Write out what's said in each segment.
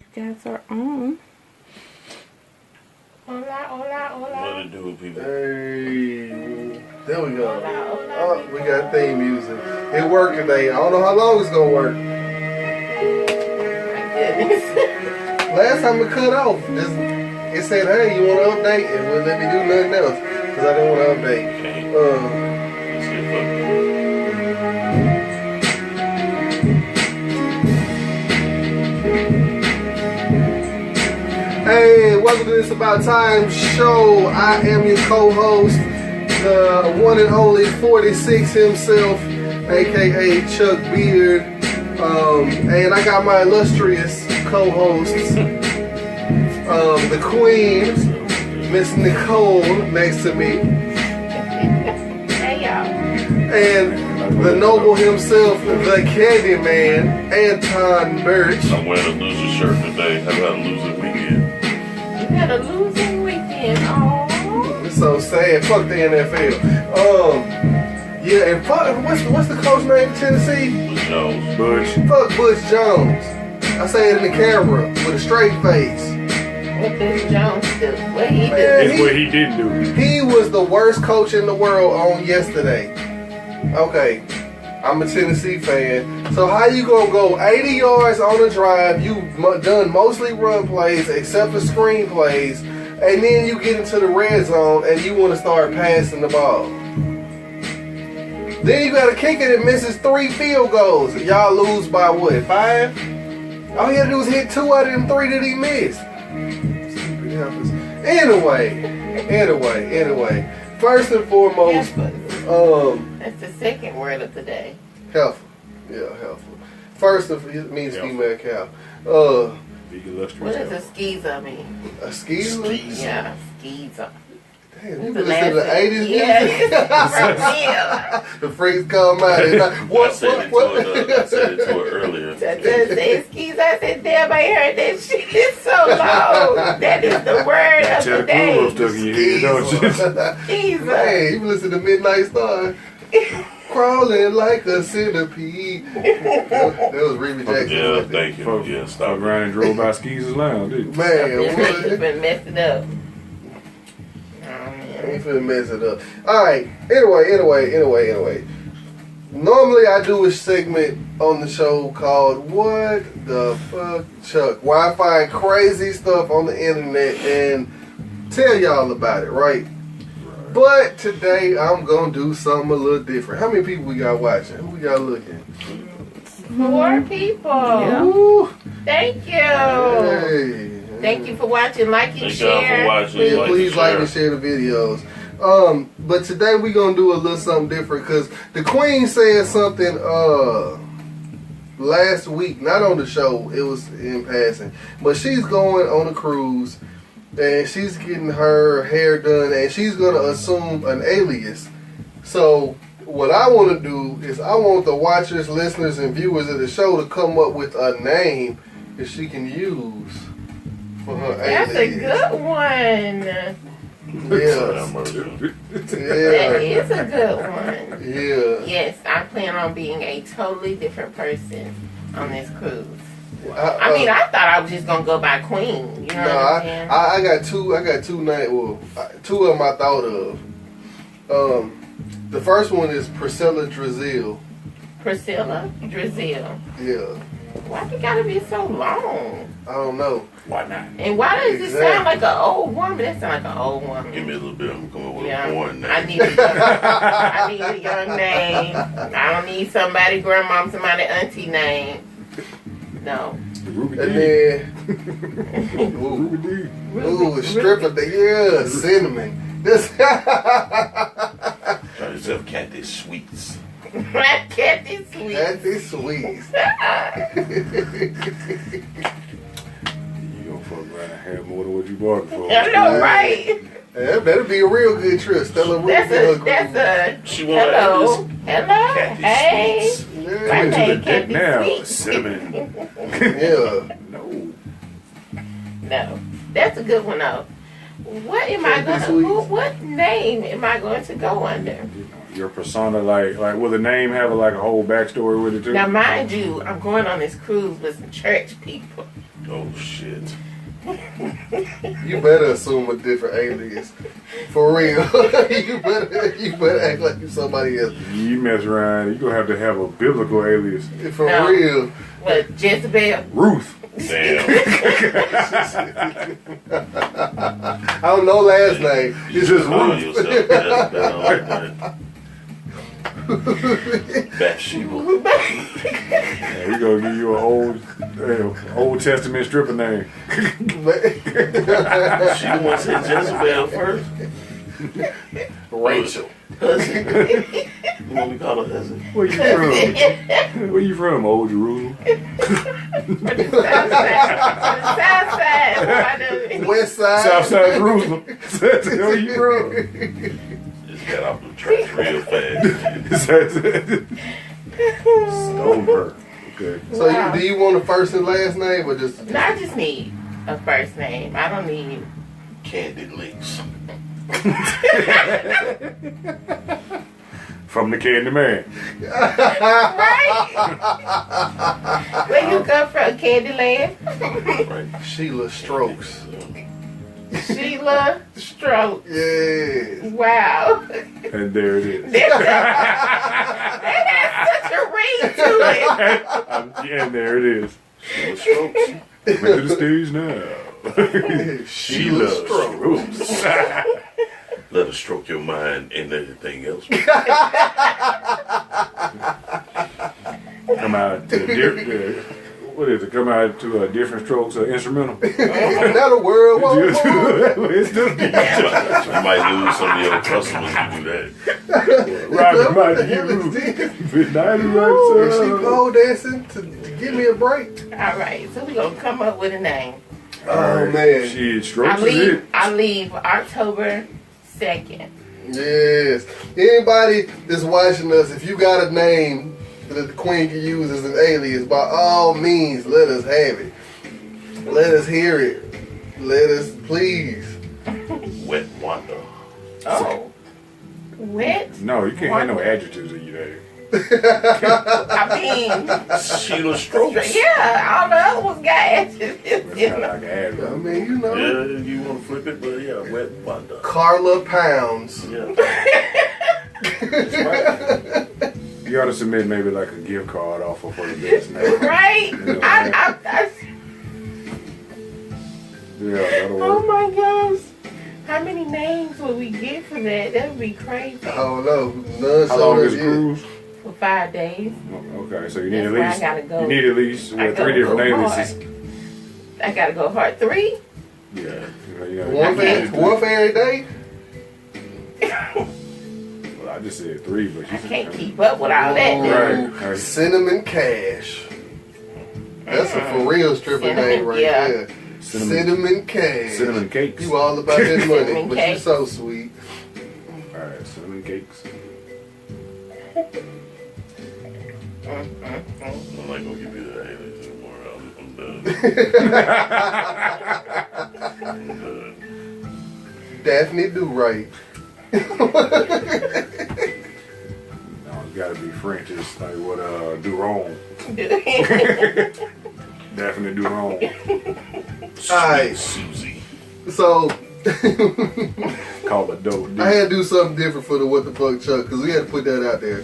You guys are on. Hola, hola, hola. What it do, people? Hey, there we go. Hola, hola, Oh, we got theme music. It worked today. I don't know how long it's gonna work. My goodness. Last time it cut off, it said, "Hey, you want to update?" It wouldn't let me do nothing else because I didn't want to update. Hey, welcome to This About Time show. I am your co-host, the one and only 46 himself, aka Chuck Beard. And I got my illustrious co-hosts, the Queen, Miss Nicole, next to me. Hey, y'all. And the noble himself, the Candy Man, Anton Birch. I'm wearing a loser shirt today. How about a loser weekend? You had a losing weekend. Oh. It's so sad. Fuck the NFL. Yeah, and fuck, what's the coach name in Tennessee? Bush Jones. Bush. Fuck Bush Jones. I say it in the camera with a straight face. What Bush Jones do? What he do? Man, It's what he didn't do. He was the worst coach in the world on yesterday. Okay, I'm a Tennessee fan. So how you gonna go 80 yards on a drive? You've done mostly run plays except for screen plays, and then you get into the red zone and you want to start passing the ball. Then you got a kicker that misses 3 field goals. Y'all lose by what, 5? All he had to do was hit 2 out of them 3 that he missed. Anyway. First and foremost, That's the second word of the day. helpful. Yeah, helpful. First, it means female cow. Big illustrious. What does a skeezer mean? A skeezer? Yeah, skeezer. Damn, you listen to the 80s Yeah, music? from real. The freaks come out and I said it to her earlier. I just said skis. I said, damn, I heard that shit. It's so low. That is the word of the day. Stuck in your head, don't you? Skeezer. Man, you listen to Midnight Star. Crawling like a centipede. That was Remy Jackson. Yeah, thank you. Fuck, Yeah, fuck stop. around and drove by Skeezer's Lounge, didn't you? Man, You what? been messing up. I ain't finna mess it up. Alright, anyway. Normally I do a segment on the show called What the Fuck Chuck, where I find crazy stuff on the internet and tell y'all about it, right? But today I'm gonna do something a little different. How many people we got watching? Who we got looking? 4 people. Ooh, Thank you. hey. Thank you for watching. Like and Thank y'all share. for watching. Yeah, please like and share the videos. But today we're gonna do a little something different because the Queen said something last week, not on the show, it was in passing. But she's going on a cruise and she's getting her hair done and she's gonna assume an alias. So what I want to do is I want the watchers, listeners, and viewers of the show to come up with a name that she can use for her That's a alias. good one. Yes. That is a good one. Yeah. Yes, I plan on being a totally different person on this cruise. I I thought I was just gonna go by Queen. You know what I'm saying? I got two names. Well, 2 of them I thought of. The first one is Priscilla Drizzle. Priscilla Drizzle. Yeah. Why you gotta be so long? I don't know. Why not? And why does it sound like an old woman? That sound like an old woman. Give me a little bit. I'm coming with a Yeah, born name. I need a young name. I don't need somebody grandmom, somebody auntie name. No. Ruby And D. then, Ruby D. ooh, stripper. Yeah, cinnamon. This. Try yourself Catfish Sweets. Kathy Sweet. Kathy Sweets. You gonna fuck around and have more than what you bought for. I know, right? That better be a real good trip. Stella Ruby. That's a. She wanna Hello. Hello. Catfish Hey. Sweets. My Yeah. To the name deck Kathy now. Sweet. Cinnamon. Yeah. No. No, that's a good one though. What am I Kathy gonna? Sweet. What name am I going to go under? Your persona, like will the name have a whole backstory with it too? Now, mind you, I'm going on this cruise with some church people. Oh shit. You better assume a different alias. For real. you better act like you somebody else. You mess around, you gonna have a biblical alias. For No. real. What, Jezebel? Ruth. Damn. I don't know last name. It's just Call Ruth. yourself Jezebel like that. Bathsheba. Yeah, we gonna give you an Old Testament stripper name. She the one said Jezebel first. Rachel. Husband. You want me to call her husband? Where you from? Where you from, Old Jerusalem? Southside. West side. Southside Jerusalem. Where you from? Just got off the tracks real fast. Stone her. Okay. So Wow. do you want a first and last name or just? No, I just need a first name. I don't need. Candid Links. From the Candy Man. Right? Where you come from, Candyland? Right. Sheila Strokes. Sheila Stroke. Yes. Wow. And there it is. That has such a ring to it. Yeah, and there it is. Sheila Strokes. Come to the stage now. Sheila Strokes. Let her stroke your mind and everything else. Come out to what is it? Come out to different strokes of instrumental. Not a word. Whoa, whoa. It's just You might lose some of your customers to do that. Riding by the Hell is you. this? Midnight Is she pole dancing to give me a break? All right, so we're going to come up with a name. Oh man. Shit, strokes is it. I leave October 2nd. Yes. Anybody that's watching us, if you got a name that the Queen can use as an alias, by all means, let us have it. Let us hear it. Let us, please. Wet Wanda. Oh. Wet? No, you can't have no adjectives in your name. I mean, Sheila Strokes. yeah, all the other ones got That's adjectives. kind You of know? like an I adverb. mean, you know. Yeah, you want to flip it, but yeah, Wet Wanda. Carla Pounds. Yeah. You ought to submit maybe like a gift card offer for the best name. Right? Yeah, that'll Oh work. my gosh. How many names would we get for that? That would be crazy. I don't know. None How so long much is the yet. cruise? For 5 days. Okay, so you need That's at where I least gotta go. you need at least I 3 gotta different go aliases. I gotta go hard. 3? Yeah, you gotta One for every day? Well, I just said 3, but you I can't keep up with all that. Ooh, Right, right. Cinnamon Cash. That's a for real stripper Cinnamon, name right yeah. there. Cinnamon Cash. Cinnamon cakes. You all about that money, Cinnamon but you cakes. so sweet. All right, cinnamon cakes. I'm not going to give you the alias anymore. I'm done. I'm done. Daphne Do Right. No, it's got to be French. It's like what Duron. Definitely Duron. Alright. Susie. So Call it dope. I had to do something different for the What the Fuck Chuck because we had to put that out there.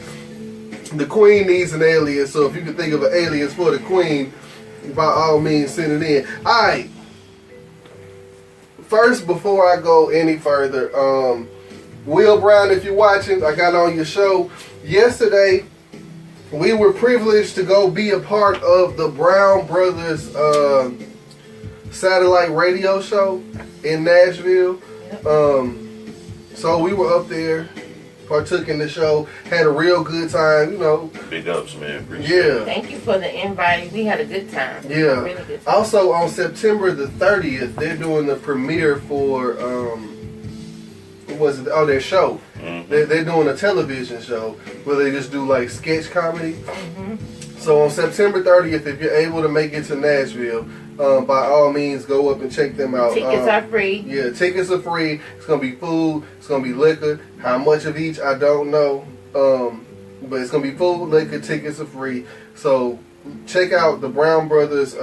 The Queen needs an alias, so if you can think of an alias for the Queen, by all means send it in. Alright. First, before I go any further, Will Brown, if you're watching, I got on your show yesterday. We were privileged to go be a part of the Brown Brothers satellite radio show in Nashville. So we were up there, partook in the show, had a real good time, you know. Big ups, man. Appreciate it. Yeah. Thank you for the invite. We had a good time. Yeah. Really good time. Also on September the 30th, they're doing the premiere for what was it? Oh, their show. Mhm. They're doing a television show where they just do like sketch comedy. So on September 30th, if you're able to make it to Nashville, by all means go up and check them out. Tickets are free. Yeah, tickets are free. It's gonna be food. It's gonna be liquor. How much of each I don't know, but it's gonna be food, liquor. Tickets are free. So check out the Brown Brothers.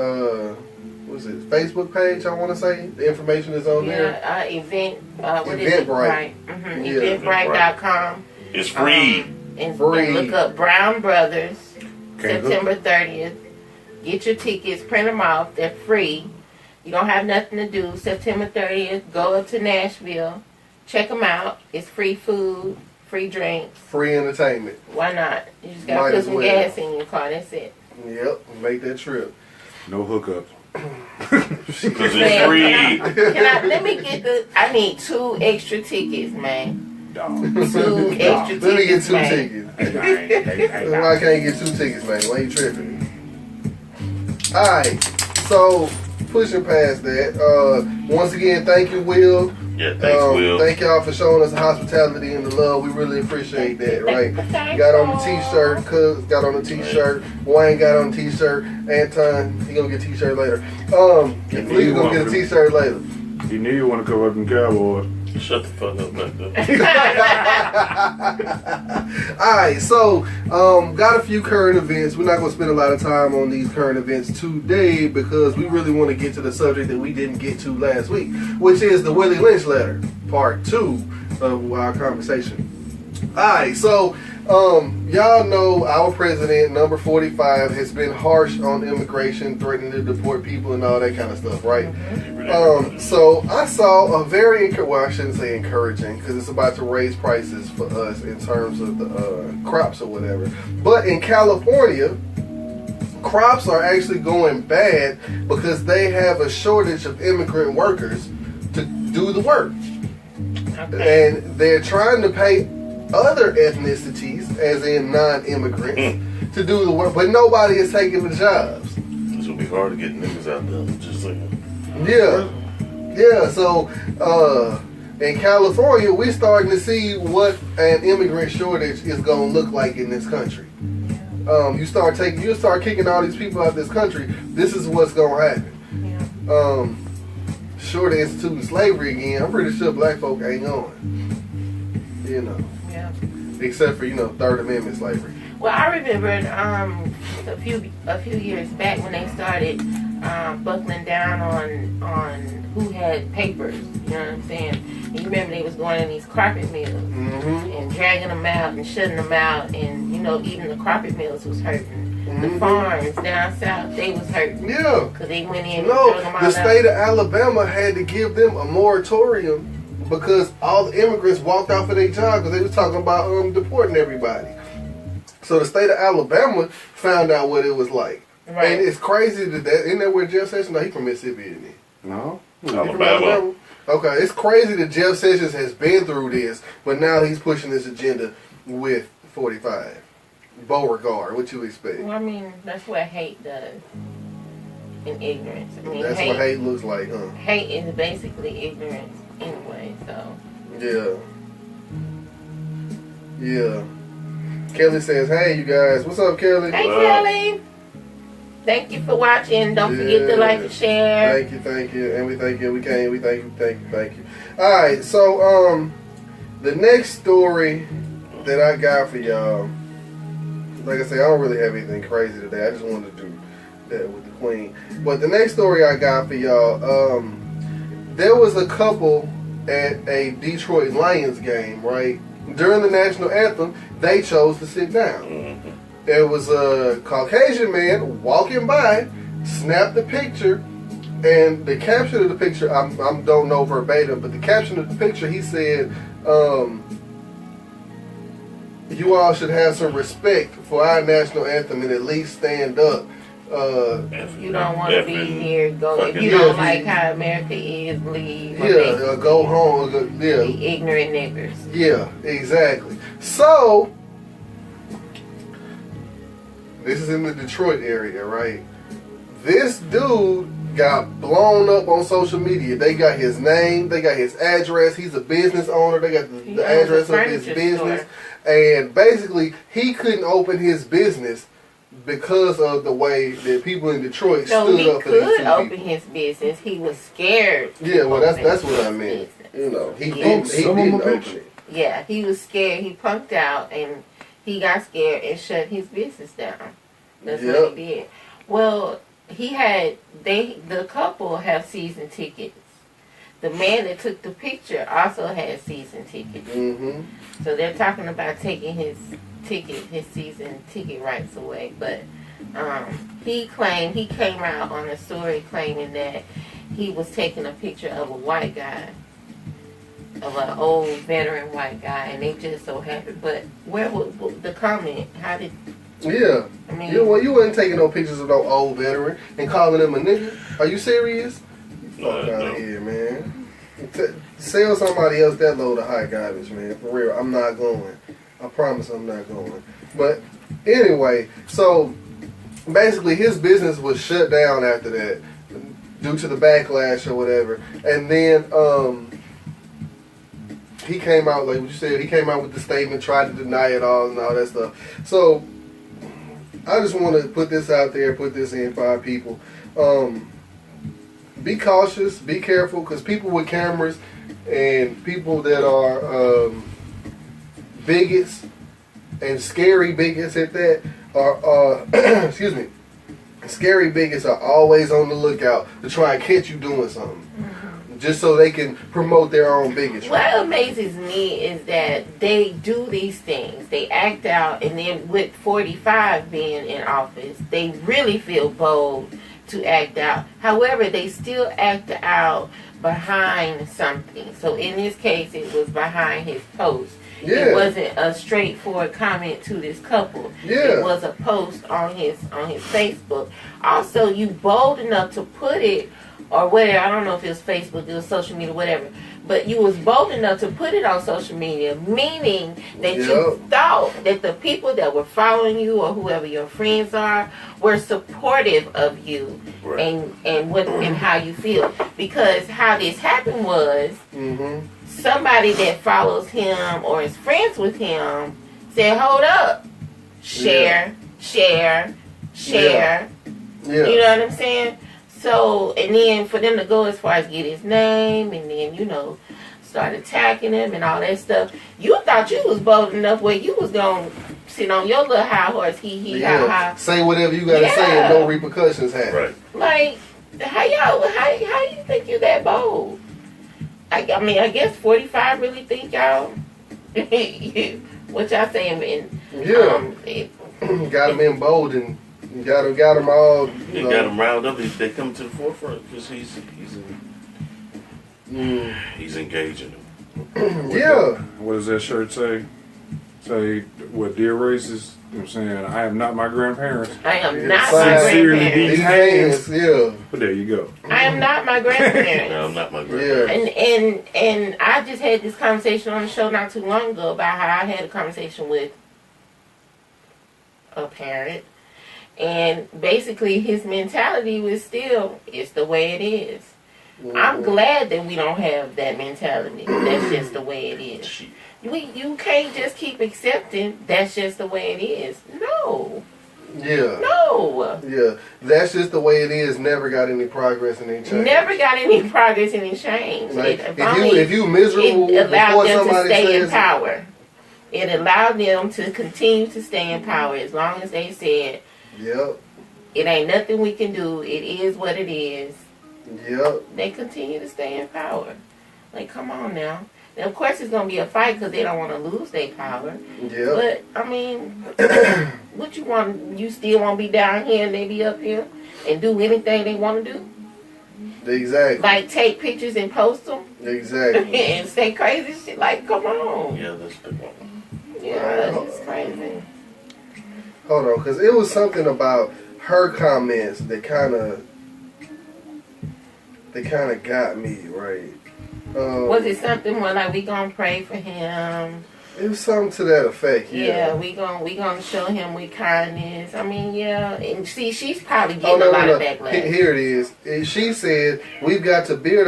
what's it, Facebook page, I want to say. The information is on there. Eventbrite. Eventbrite.com. It's free. And Free. look up Brown Brothers, Can't September 30th. Get your tickets, print them off. They're free. You don't have nothing to do. September 30th, go up to Nashville. Check them out. It's free food, free drinks. Free entertainment. Why not? You just got Might to put as some well. gas in your car. That's it. Yep, make that trip. No hookups. Because it's free. Let me get I need 2 extra tickets, man. Dog. 2 extra tickets. Let me get 2 man. tickets. Hey, Why I can't get 2 tickets, man? Why you tripping? Alright, so pushing past that, once again, thank you, Will. Yeah, thanks, Will. Thank y'all for showing us the hospitality and the love. We really appreciate that, right? Got on the t-shirt, Cuz got on the t-shirt, Wayne got on the t-shirt, Anton, he gonna get a t-shirt later. Please gonna get a t-shirt later. He knew you want to cover up them Cowboys. Shut the fuck up back there. Alright, so got a few current events. We're not going to spend a lot of time on these current events today because we really want to get to the subject that we didn't get to last week, which is the Willie Lynch letter, part 2 of our conversation. Alright, so y'all know our president, number 45, has been harsh on immigration, threatening to deport people and all that kind of stuff, right? So I saw a very, well, I shouldn't say encouraging, because it's about to raise prices for us in terms of the crops or whatever. But in California, crops are actually going bad because they have a shortage of immigrant workers to do the work. Okay. And they're trying to pay other ethnicities, as in non-immigrants, to do the work, but nobody is taking the jobs. It's gonna be hard to get niggas out there. Just saying. Yeah. So in California, we're starting to see what an immigrant shortage is gonna look like in this country. You start kicking all these people out of this country. This is what's gonna happen. Yeah. Short of instituting slavery again, I'm pretty sure black folk ain't going. You know. Yeah. Except for, Third Amendment slavery. Well, I remember a few years back when they started buckling down on who had papers. You know what I'm saying? And you remember they was going in these carpet mills and dragging them out and shutting them out, and even the carpet mills was hurting. The farms down south, they was hurting. Yeah. Because they went in and No, drug them all the out. state of Alabama had to give them a moratorium because all the immigrants walked out for their job because they was talking about deporting everybody. So the state of Alabama found out what it was like. Right. And it's crazy that isn't that where Jeff Sessions? No, he from Mississippi, isn't he? No. He from Alabama. Okay, it's crazy that Jeff Sessions has been through this, but now he's pushing this agenda with 45. Beauregard, what you expect? Well, I mean, that's what hate does. And ignorance. I mean, That's what hate looks like, huh? Hate is basically ignorance anyway, so. Yeah. Kelly says, hey, you guys. What's up, Kelly? Hey, Kelly. Thank you for watching. Don't forget to like and share. Thank you. And we thank you. We thank you. Alright, so, the next story that I got for y'all, like I say, I don't really have anything crazy today. I just wanted to do that with the queen. But the next story I got for y'all, there was a couple at a Detroit Lions game, right? During the national anthem, they chose to sit down. There was a Caucasian man walking by, snapped the picture, and the caption of the picture, I don't know verbatim, but the caption of the picture, he said, you all should have some respect for our national anthem and at least stand up. If you don't want to be here, go. If you Yeah, don't like how America is, leave. Or Go home. Yeah. be ignorant niggers. Yeah, exactly. So, this is in the Detroit area, right? This dude got blown up on social media. They got his name, they got his address. He's a business owner. They got the address of his business. Store. And basically, he couldn't open his business because of the way that people in Detroit So stood he up for these could two open people. his business. He was scared. to Yeah, well, that's open what I his meant. business. You know, he Yeah. didn't Some of them open bitch. it. Yeah, he was scared. He punked out and he got scared and shut his business down. That's what he did. Well, the couple have season tickets. The man that took the picture also has season tickets. Mm-hmm. So they're talking about taking his season ticket rights away. But he came out on a story claiming that he was taking a picture of a white guy, of an old veteran white guy, and they just so happened. But where was the comment? How did? Yeah. I mean, You wasn't taking no pictures of no old veteran and calling him a nigga. Are you serious? Fuck out of here, man. Sell somebody else that load of hot garbage, man. For real, I'm not going. I promise I'm not going. But anyway, so basically his business was shut down after that due to the backlash or whatever. And then he came out, like what you said, he came out with the statement, tried to deny it all and all that stuff. So I just want to put this out there, put this in for our people. Be cautious, be careful, because people with cameras and people that are bigots and scary bigots at that are, excuse me, scary bigots are always on the lookout to try and catch you doing something. Just so they can promote their own bigotry. What amazes me is that they do these things. They act out, and then with 45 being in office, they really feel bold to act out. However, they still act out behind something. So in this case, it was behind his post. Yeah. It wasn't a straightforward comment to this couple. Yeah. It was a post on his Facebook. Also, you bold enough to put it, or whatever, I don't know if it was Facebook, it was social media, whatever. But you was bold enough to put it on social media, meaning that you thought that the people that were following you or whoever your friends are were supportive of you, right, and how you feel. Because how this happened was somebody that follows him or is friends with him said, hold up, share. Yeah. You know what I'm saying? So, and then for them to go as far as get his name and then, start attacking him and all that stuff, you thought you was bold enough where you was going to sit on your little high horse, ha. Say whatever you got to say and no repercussions happen. Right. Like, how you think you that bold? I mean, I guess 45 really think y'all, what y'all saying, man? Got him in bold and got him all. They got him riled up. They come to the forefront because he's engaging them. Yeah. What does that shirt say? Say what dear racist? You know what I'm saying, I am not my grandparents. I am not my Sincerely grandparents. these hands. Yeah. But there you go. I am not my grandparents. No, I'm not my grandparents. And I just had this conversation on the show not too long ago about how I had a conversation with a parent. And basically his mentality was still, it's the way it is. I'm glad that we don't have that mentality. That's just the way it is. You can't just keep accepting that's just the way it is. No. Yeah. No. Yeah. That's just the way it is. Never got any progress and any change. Never got any progress and any change. Like, if you miserable, it allowed them to stay says in power. It allowed them to continue to stay in power as long as they said, yep, it ain't nothing we can do. It is what it is. Yep. They continue to stay in power. Like, come on now. Now, of course, it's going to be a fight because they don't want to lose their power. Yep. But, I mean, what you want? You still want to be down here and they be up here and do anything they want to do? Exactly. Like, take pictures and post them? Exactly. And say crazy shit? Like, come on. Yeah, that's the one. Yeah, it's crazy. Hold on, because it was something about her comments that kind of got me, right? Was it something where, like, we gonna pray for him? It was something to that effect, Yeah, we gonna show him with kindness. I mean, yeah, and see, she's probably getting a lot of backlash. Here it is. She said, "We've got to build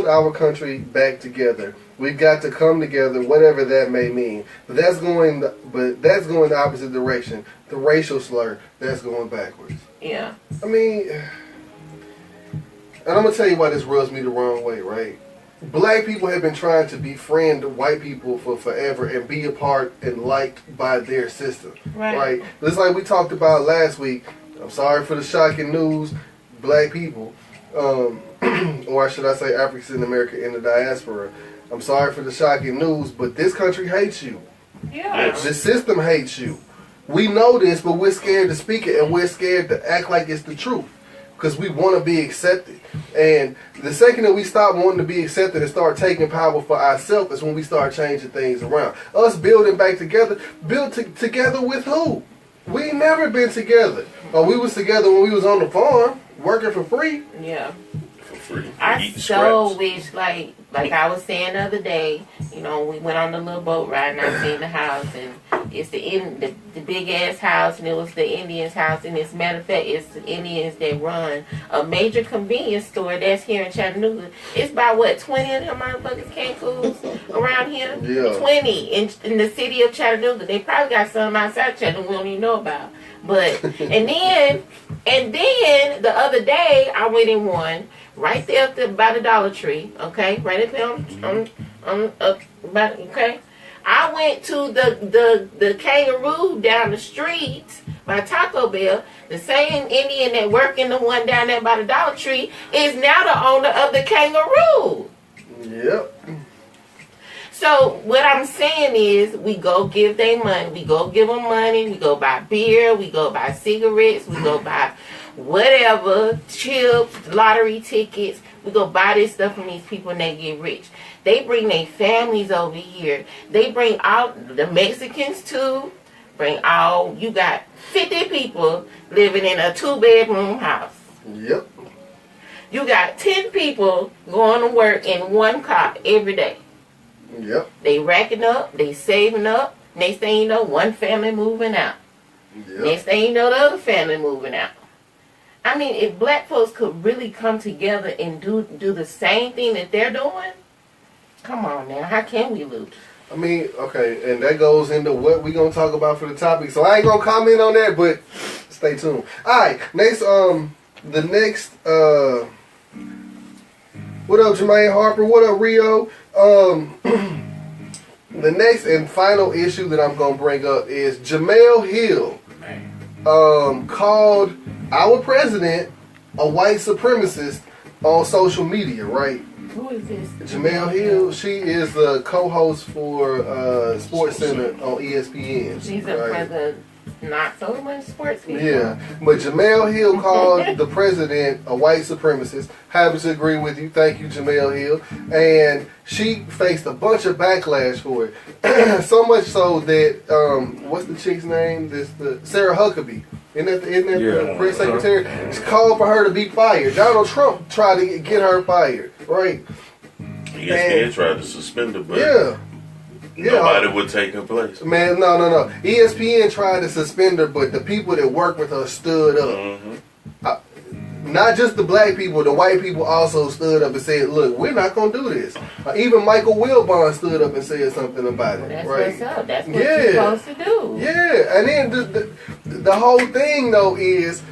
our country back together. We've got to come together, whatever that may mean." But that's going the opposite direction. The racial slur, that's going backwards. Yeah. I mean, and I'm gonna tell you why this rubs me the wrong way, right? Black people have been trying to befriend white people for forever and be a part and liked by their system. Right? Just like we talked about last week. I'm sorry for the shocking news. black people, or should I say African American in the diaspora, I'm sorry for the shocking news, but this country hates you. Yeah. The system hates you. We know this, but we're scared to speak it, and we're scared to act like it's the truth. Because we want to be accepted. And the second that we stop wanting to be accepted and start taking power for ourselves is when we start changing things around. Us building back together, together with who? We ain't never been together. We was together when we was on the farm, working for free. Yeah. For free. I so wish, like I was saying the other day, you know, we went on the little boat ride and I seen the house, and it's the big ass house, and it was the Indians' house, and as a matter of fact, it's the Indians that run a major convenience store that's here in Chattanooga. It's about what, 20 of them motherfuckers can't fools around here? Yeah. 20 in the city of Chattanooga. They probably got some outside Chattanooga we don't even know about. But and then the other day I went in one right there by the Dollar Tree, okay, right there okay. I went to the kangaroo down the street by Taco Bell. The same Indian that worked in the one down there by the Dollar Tree is now the owner of the kangaroo. Yep. So what I'm saying is, we go give them money. We go give them money. We go buy beer. We go buy cigarettes. We go buy whatever, chips, lottery tickets. We go buy this stuff from these people and they get rich. They bring their families over here. They bring out the Mexicans too. You got 50 people living in a 2-bedroom house. Yep. You got 10 people going to work in one car every day. Yep. They racking up, they saving up. Next thing you know, one family moving out. Yep. Next thing you know, the other family moving out. I mean, if black folks could really come together and do the same thing that they're doing, come on now, how can we lose? I mean, okay, and that goes into what we're going to talk about for the topic. So I ain't going to comment on that, but stay tuned. All right, next, what up, Jermaine Harper? What up, Rio? The next and final issue that I'm going to bring up is Jamel Hill called our president a white supremacist on social media, right? Who is this? Jamel Hill, she is the co-host for Sports Center on ESPN. She's a president. Not so much sports people. Yeah, but Jamel Hill called the president a white supremacist. Happy to agree with you. Thank you, Jamel Hill. And she faced a bunch of backlash for it. So much so that, what's the chick's name? Sarah Huckabee. Isn't that the press secretary? She called for her to be fired. Donald Trump tried to get her fired, right? ESPN tried to suspend her, but nobody would take her place. Man, no. ESPN tried to suspend her, but the people that work with her stood up. Mm-hmm. Not just the black people, the white people also stood up and said, look, we're not going to do this. Even Michael Wilbon stood up and said something about it. That's right? what's up. That's what you're supposed to do. Yeah, and then the whole thing, though, is,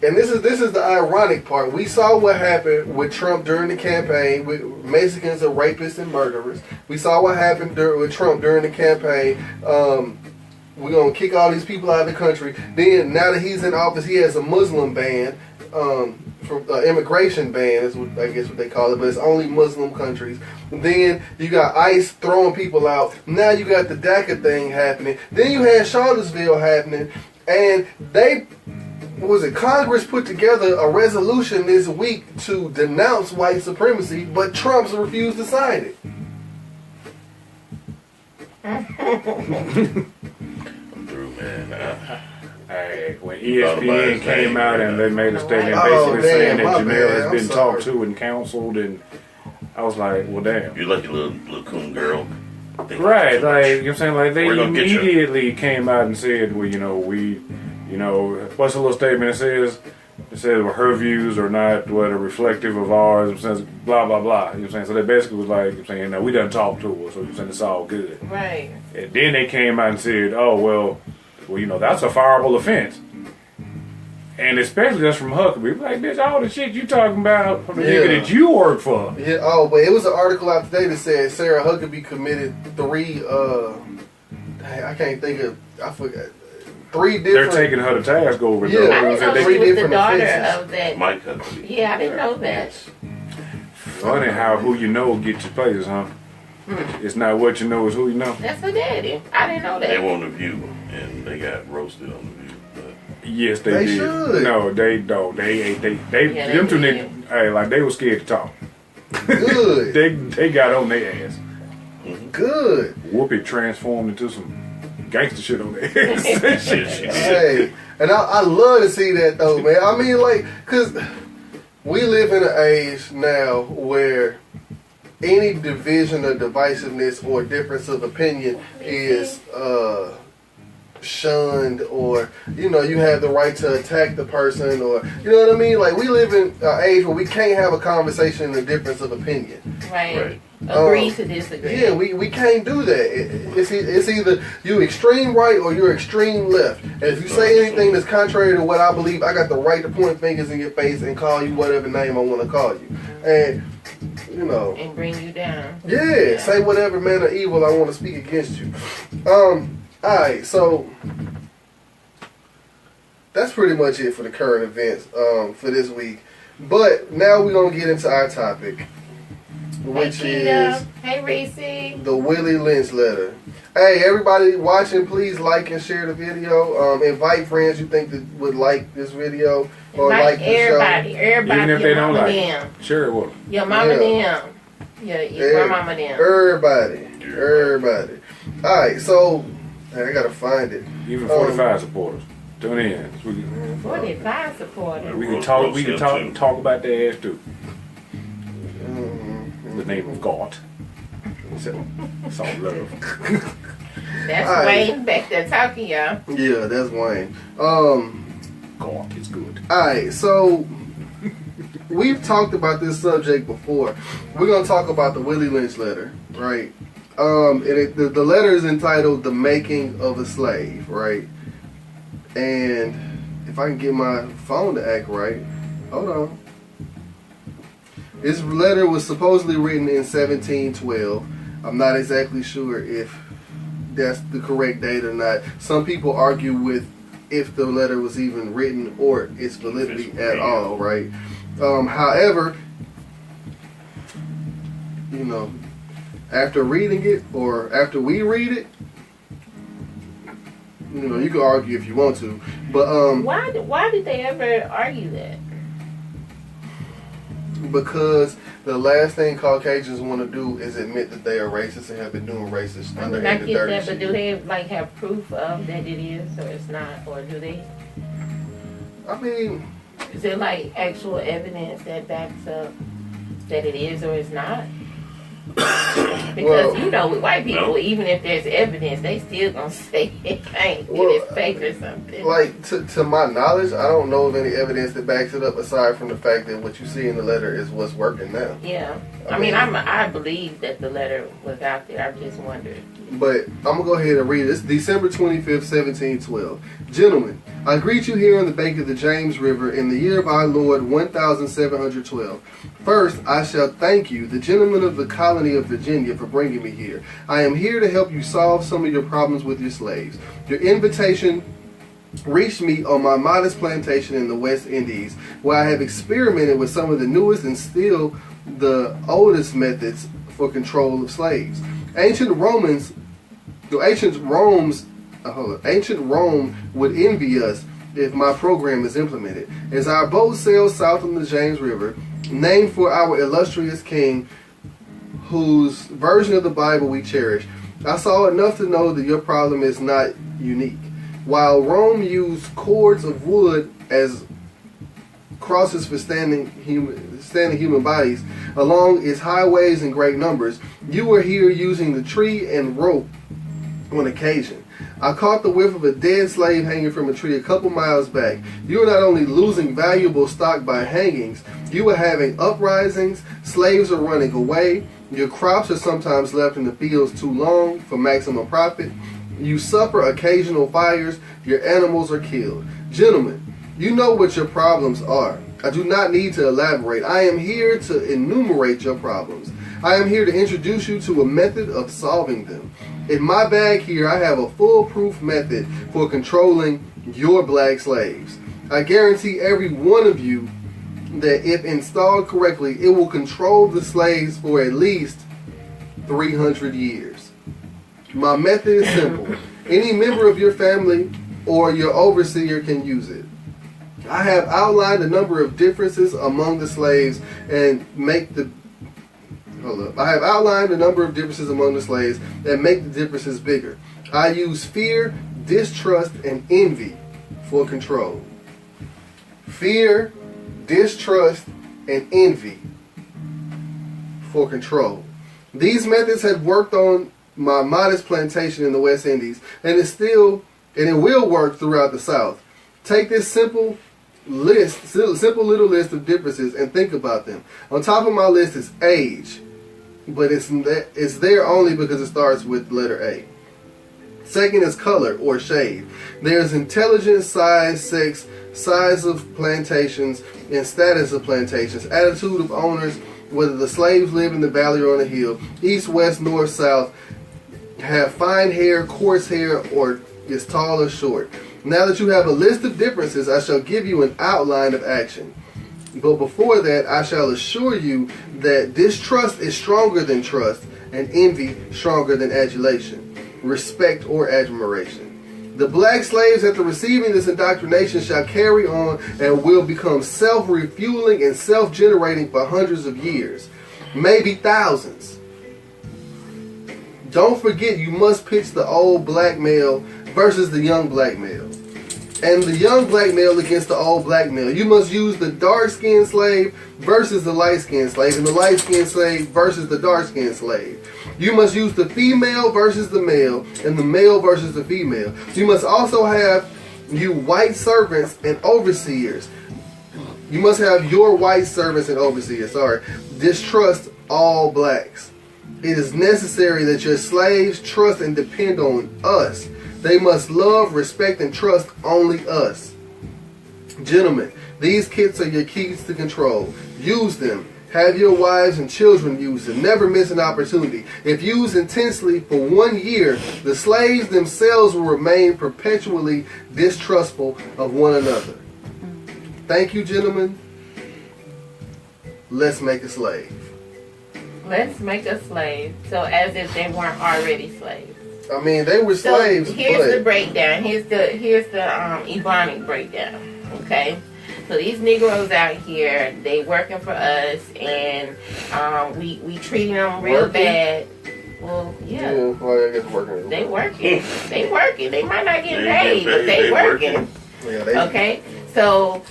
and this is the ironic part. We saw what happened with Trump during the campaign. With Mexicans are rapists and murderers. We saw what happened with Trump during the campaign. We're going to kick all these people out of the country. Then, now that he's in office, he has a Muslim ban. From immigration ban is what I guess what they call it, but it's only Muslim countries. Then you got ICE throwing people out. Now you got the Daca thing happening. Then you had Charlottesville happening, and Congress put together a resolution this week to denounce white supremacy, but Trump's refused to sign it. I'm through, man. When ESPN came out and they made a statement basically saying that Jamel has been talked to and counseled, and I was like, well, damn. You lucky little coon girl. Right, like, you know what I'm saying? Like, they immediately came out and said, well, what's the little statement it says? It says, well, her views are not reflective of ours, it says, blah, blah, blah. You know what I'm saying? So they basically was like, saying, we done talked to her, so you're saying it's all good. Right. And then they came out and said, well, that's a fireable offense. And especially that's from Huckabee. Like, bitch, all the shit you talking about from the nigga that you work for. Yeah, but it was an article out today that said Sarah Huckabee committed 3, I can't think of, I forgot. three different. They're taking her to task over it. Yeah, though. I didn't know three she was the different daughter offenses. of that. My cousin. Yeah, I didn't know that. Funny how who you know gets you places, huh? It's not what you know, it's who you know. That's her daddy. I didn't know that. They won the View, and they got roasted on the View. But Yes, They did. should. No, they don't. They Yeah, them two they niggas, hey, like they were scared to talk. Good. They got on their ass. Good. Whoopi transformed into some gangster shit on their ass. Hey, and I love to see that though, man. I mean, like, cause we live in an age now where any division or divisiveness or difference of opinion is shunned, or you know, you have the right to attack the person, or you know what I mean. Like, we live in an age where we can't have a conversation in a difference of opinion. Right. Agree to disagree. Yeah, we can't do that. It's either you extreme right or you're extreme left. And if you say anything that's contrary to what I believe, I got the right to point fingers in your face and call you whatever name I want to call you. And, you know. And bring you down. Yeah, say whatever manner of evil I want to speak against you. Alright, so that's pretty much it for the current events for this week. But now we're going to get into our topic, which is hey Reese, the Willie Lynch letter. Hey, everybody watching, please like and share the video. Invite friends you think that would like this video or like the everybody, show. everybody, Even if your they don't mama like them, it. Sure it will. your mama them, your grandmama them. Everybody. Alright, so I gotta find it. Even 45 supporters. Tune in. So we can, 45 supporters. we can talk. We can talk about their ass too. In the name of God. It's all love. That's Wayne back there talking, y'all. Yeah, that's Wayne. God is good. Alright, so we've talked about this subject before. We're gonna talk about the Willie Lynch letter, right? And the letter is entitled "The Making of a Slave," right? And if I can get my phone to act right, hold on. This letter was supposedly written in 1712. I'm not exactly sure if that's the correct date or not. Some people argue with if the letter was even written or its validity at all, right? However, you know, after reading it or after we read it, you know, you can argue if you want to, but why did they ever argue that? Because the last thing Caucasians want to do is admit that they are racist and have been doing racist I under get dirty that, but shit. do they like have proof of that it is or it's not, or do they? I mean, Is there like actual evidence that backs up that it is or is not? Because you know, with white people, even if there's evidence, they still gonna say it ain't, it's fake or something. like to my knowledge, I don't know of any evidence that backs it up aside from the fact that what you see in the letter is what's working now. Yeah, I believe that the letter was out there. I just wondered. But I'm going to go ahead and read it. It's December 25th, 1712. Gentlemen, I greet you here on the bank of the James River in the year of our Lord 1712. First, I shall thank you, the gentlemen of the colony of Virginia, for bringing me here. I am here to help you solve some of your problems with your slaves. Your invitation reached me on my modest plantation in the West Indies, where I have experimented with some of the newest and still the oldest methods for control of slaves. Ancient Rome would envy us if my program is implemented. As our boat sails south on the James River, named for our illustrious king, whose version of the Bible we cherish, I saw enough to know that your problem is not unique. While Rome used cords of wood as crosses for standing human bodies along its highways in great numbers, you were here using the tree and rope on occasion. I caught the whiff of a dead slave hanging from a tree a couple miles back. You are not only losing valuable stock by hangings, you are having uprisings, slaves are running away, your crops are sometimes left in the fields too long for maximum profit, you suffer occasional fires, your animals are killed. Gentlemen, you know what your problems are. I do not need to elaborate. I am here to enumerate your problems. I am here to introduce you to a method of solving them. In my bag here, I have a foolproof method for controlling your black slaves. I guarantee every one of you that if installed correctly, it will control the slaves for at least 300 years. My method is simple. Any member of your family or your overseer can use it. I have outlined a number of differences among the slaves and make the I have outlined a number of differences among the slaves and make the differences bigger. I use fear, distrust, and envy for control. Fear, distrust, and envy for control. These methods had worked on my modest plantation in the West Indies, and it will work throughout the South. Take this simple little list of differences and think about them. On top of my list is age, but it's there only because it starts with the letter A. Second is color or shade. There's intelligence, size, sex, size of plantations, and status of plantations, attitude of owners, whether the slaves live in the valley or on the hill, east, west, north, south, have fine hair, coarse hair, or is tall or short. Now that you have a list of differences, I shall give you an outline of action. But before that, I shall assure you that distrust is stronger than trust, and envy stronger than adulation, respect, or admiration. The black slaves, after receiving this indoctrination, shall carry on and will become self-refueling and self-generating for hundreds of years, maybe thousands. Don't forget, you must pitch the old black male versus the young black male, and the young black male against the old black male. You must use the dark-skinned slave versus the light-skinned slave, and the light-skinned slave versus the dark-skinned slave. You must use the female versus the male, and the male versus the female. You must also have you white servants and overseers. You must have your white servants and overseers. Distrust all blacks. It is necessary that your slaves trust and depend on us. They must love, respect, and trust only us. Gentlemen, these kits are your keys to control. Use them. Have your wives and children use them. Never miss an opportunity. If used intensely for 1 year, the slaves themselves will remain perpetually distrustful of one another. Thank you, gentlemen. Let's make a slave. Let's make a slave. So as if they weren't already slaves. I mean, they were slaves. So here's the breakdown. Here's the Ebonic breakdown. Okay. So these Negroes out here, they working for us, and we treating them real bad. Well, yeah. Well, I guess working. They working. They working. They might not get paid, but they working. Yeah, okay. So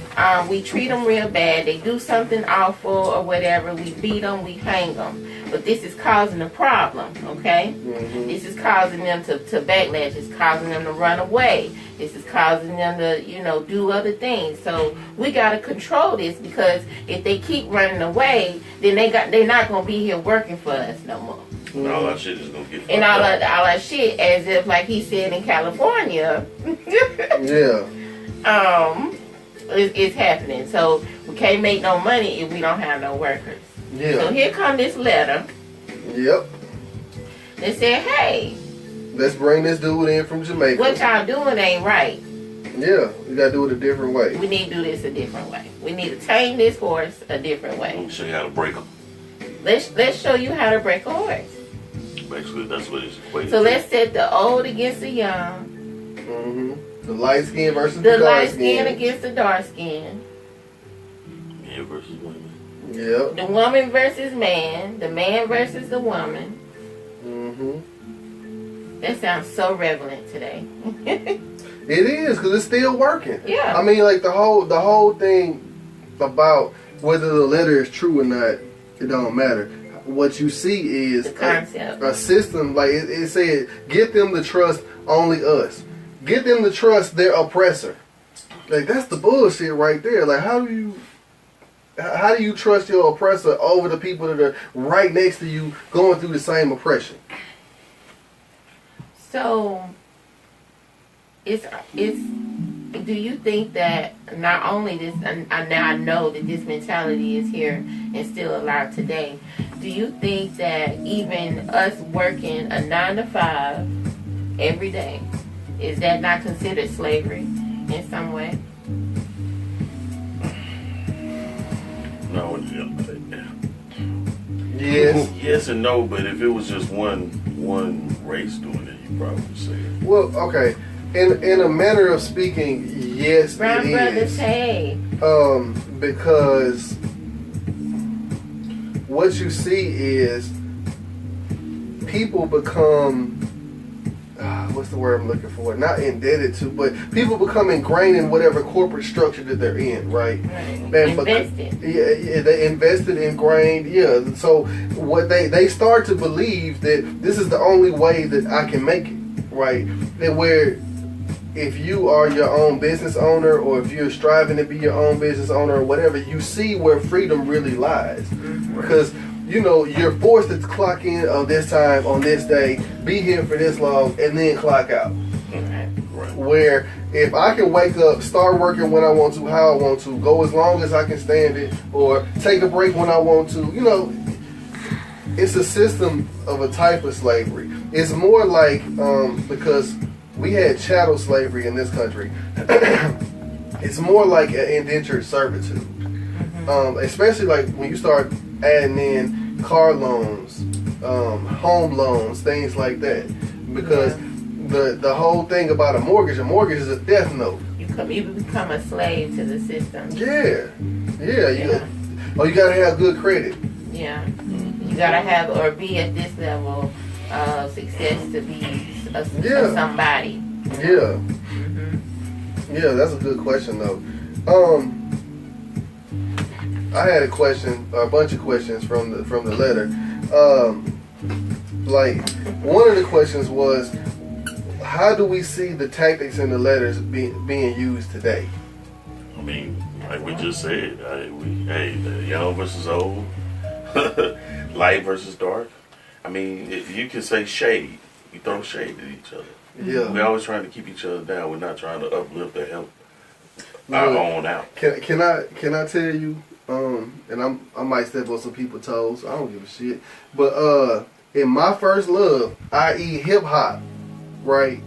we treat them real bad. They do something awful or whatever. We beat them. We hang them. But this is causing a problem, okay? Mm-hmm. This is causing them to backlash. It's causing them to run away. This is causing them to, do other things. So we got to control this, because if they keep running away, then they're not going to be here working for us no more. And all that shit is going to get fucked and all up. that shit, as if, like he said in California. Yeah. It's happening. So we can't make no money if we don't have no workers. Yeah. So here come this letter. Yep. They said, hey, let's bring this dude in from Jamaica. What y'all doing ain't right. Yeah, we gotta do it a different way. We need to do this a different way. We need to tame this horse a different way. Let me show you how to break them. Let's show you how to break a horse. Basically, that's what it's equated So to. let's set the old against the young. Mm-hmm. The light skin versus the dark light skin. skin against the dark skin. Men versus women. Yep. The woman versus man. The man versus the woman. Mm-hmm. That sounds so relevant today. It is, because it's still working. Yeah. I mean, like the whole thing about whether the letter is true or not, it don't matter. What you see is the concept. A system, like it said, get them to trust only us. Get them to trust their oppressor. Like, that's the bullshit right there. Like, how do you trust your oppressor over the people that are right next to you going through the same oppression? So it's do you think that not only this, and now I know that this mentality is here and still alive today, do you think that even us working a 9 to 5 every day, is that not considered slavery in some way? No. Yes. Yes and no, but if it was just one race doing it, you probably would say it. Well, okay. In a manner of speaking, yes, Brown it brothers, is. hey. Because what you see is people become, what's the word I'm looking for? Not indebted to, but people become ingrained in whatever corporate structure that they're in, right? Invested. Yeah, they invested, ingrained, yeah. So what they start to believe that this is the only way that I can make it, right? That where if you are your own business owner, or if you're striving to be your own business owner or whatever, you see where freedom really lies. Because, you know, you're forced to clock in on this time, on this day, be here for this long, and then clock out. Right. Where if I can wake up, start working when I want to, how I want to, go as long as I can stand it, or take a break when I want to, you know, it's a system of a type of slavery. It's more like, because we had chattel slavery in this country, it's more like an indentured servitude. Especially like when you start adding in car loans, home loans, things like that. Because the whole thing about a mortgage is a death note. You become a slave to the system. Yeah. You gotta have good credit. Yeah. You gotta have or be at this level of success to be a somebody. Yeah. Yeah, that's a good question though. I had a bunch of questions from the letter. Like one of the questions was, how do we see the tactics in the letters being used today? I mean, like we just said, the young versus old, light versus dark. I mean, you can say shade. We throw shade at each other. Yeah. We're always trying to keep each other down. We're not trying to uplift or help our own out. Can I tell you? And I might step on some people's toes. I don't give a shit. But in my first love, i.e. hip hop, right?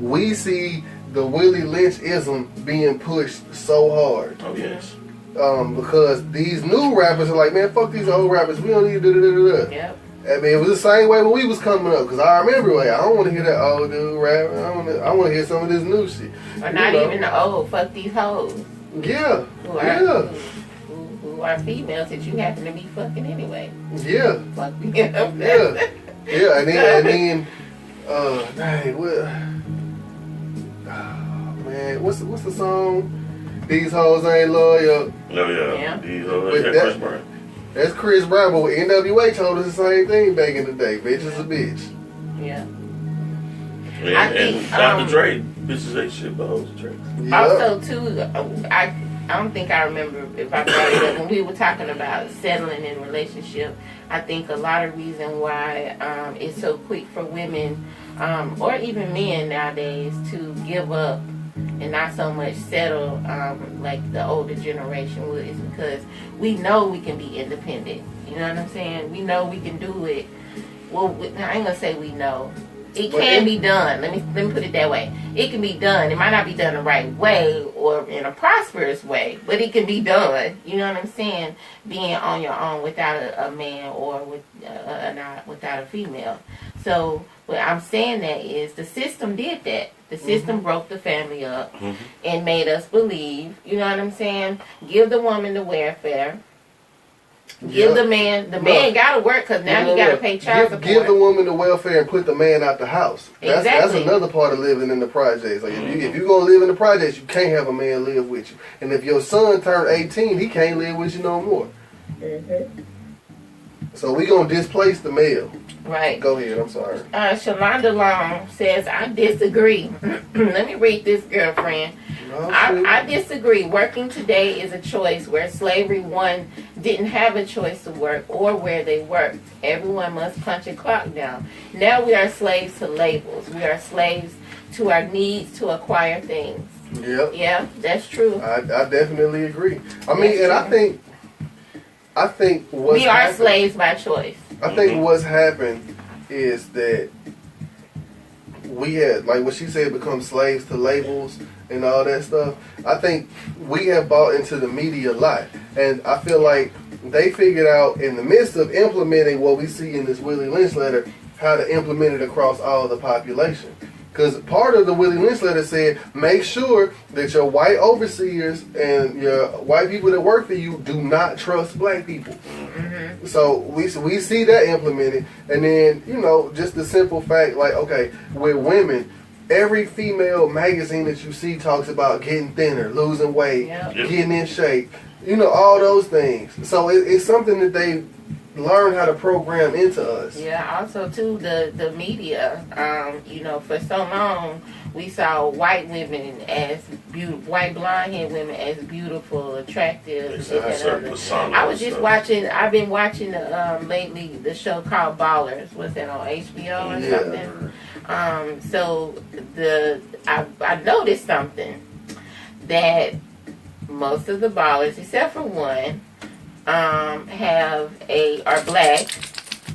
We see the Willie Lynch-ism being pushed so hard. Oh yes. Because these new rappers are like, man, fuck these old rappers. We don't need to Yep. I mean, it was the same way when we was coming up. Because I remember, like, I don't want to hear that old dude rap. I want to hear some of this new shit. Or not even the old. Fuck these hoes. Yeah. Who are females that you happen to be fucking anyway. Yeah. Fuck them. Yeah. Yeah. And then dang, what? Man, what's the song? These hoes ain't loyal. Oh yeah. These hoes. But Chris Brown. That's Chris Brown, but NWA told us the same thing back in the day. Bitch is a bitch. Yeah. And Dr. Dre, bitches ain't shit, but hoes are Dre. Yep. Also, too, I don't think I remember if I brought it up when we were talking about settling in relationship. I think a lot of reason why it's so quick for women or even men nowadays to give up and not so much settle like the older generation would is because we know we can be independent. You know what I'm saying? We know we can do it. Well, I ain't gonna say we know. It can be done. Let me put it that way. It can be done. It might not be done the right way or in a prosperous way, but it can be done. You know what I'm saying? Being on your own without a man or without a female. So what I'm saying that is the system did that. The system broke the family up and made us believe. You know what I'm saying? Give the woman the welfare. Give the man gotta work because now he gotta pay child support. Give the woman the welfare and put the man out the house. That's Exactly. another part of living in the projects. Like if you gonna live in the projects, you can't have a man live with you. And if your son turned 18, he can't live with you no more. So we gonna displace the male. Right. Go ahead. I'm sorry. Shalonda Long says, I disagree. Let me read this, girlfriend. I disagree. Working today is a choice, where slavery, one, didn't have a choice to work or where they worked. Everyone must punch a clock down. Now we are slaves to labels. We are slaves to our needs to acquire things. Yep. Yeah, that's true. I definitely agree. I mean, and I think what's we are happened, slaves by choice. I think what's happened is that we had, like what she said, become slaves to labels and all that stuff. I think we have bought into the media a lot, and I feel like they figured out in the midst of implementing what we see in this Willie Lynch letter how to implement it across all the population. Because part of the Willie Lynch letter said, make sure that your white overseers and your white people that work for you do not trust black people. Mm-hmm. So we see that implemented. And then, you know, just the simple fact, like, okay, with women, every female magazine that you see talks about getting thinner, losing weight, getting in shape, you know, all those things. So it's something that they learn how to program into us. Yeah, also too the media. You know, for so long we saw white women as beautiful, white blonde haired women as beautiful, attractive. I was just watching. I've been watching lately the show called Ballers. What's that on HBO or something? So I noticed something, that most of the ballers, except for one, are black,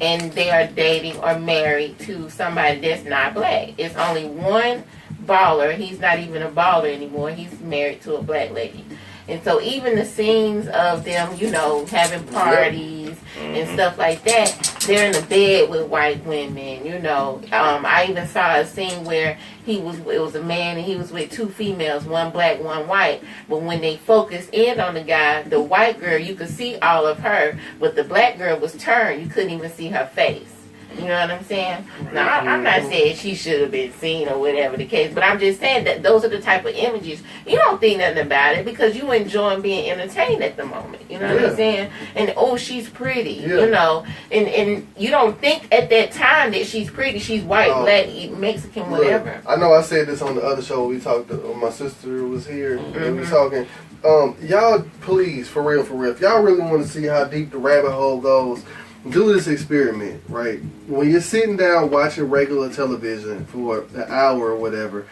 and they are dating or married to somebody that's not black. It's only one baller. He's not even a baller anymore. He's married to a black lady. And so even the scenes of them, you know, having parties and stuff like that, they're in the bed with white women, you know. I even saw a scene where it was a man and he was with two females, one black, one white. But when they focused in on the guy, the white girl, you could see all of her, but the black girl was turned. You couldn't even see her face. You know what I'm saying? Now, I'm not saying she should have been seen or whatever the case, but I'm just saying that those are the type of images. You don't think nothing about it because you enjoy being entertained at the moment. You know what I'm saying? And, oh, she's pretty, you know. And you don't think at that time that she's pretty. She's white, black, Mexican, whatever. I know I said this on the other show. We talked, my sister was here, and we was talking. Y'all, please, for real, if y'all really want to see how deep the rabbit hole goes, do this experiment, right? When you're sitting down watching regular television for an hour or whatever,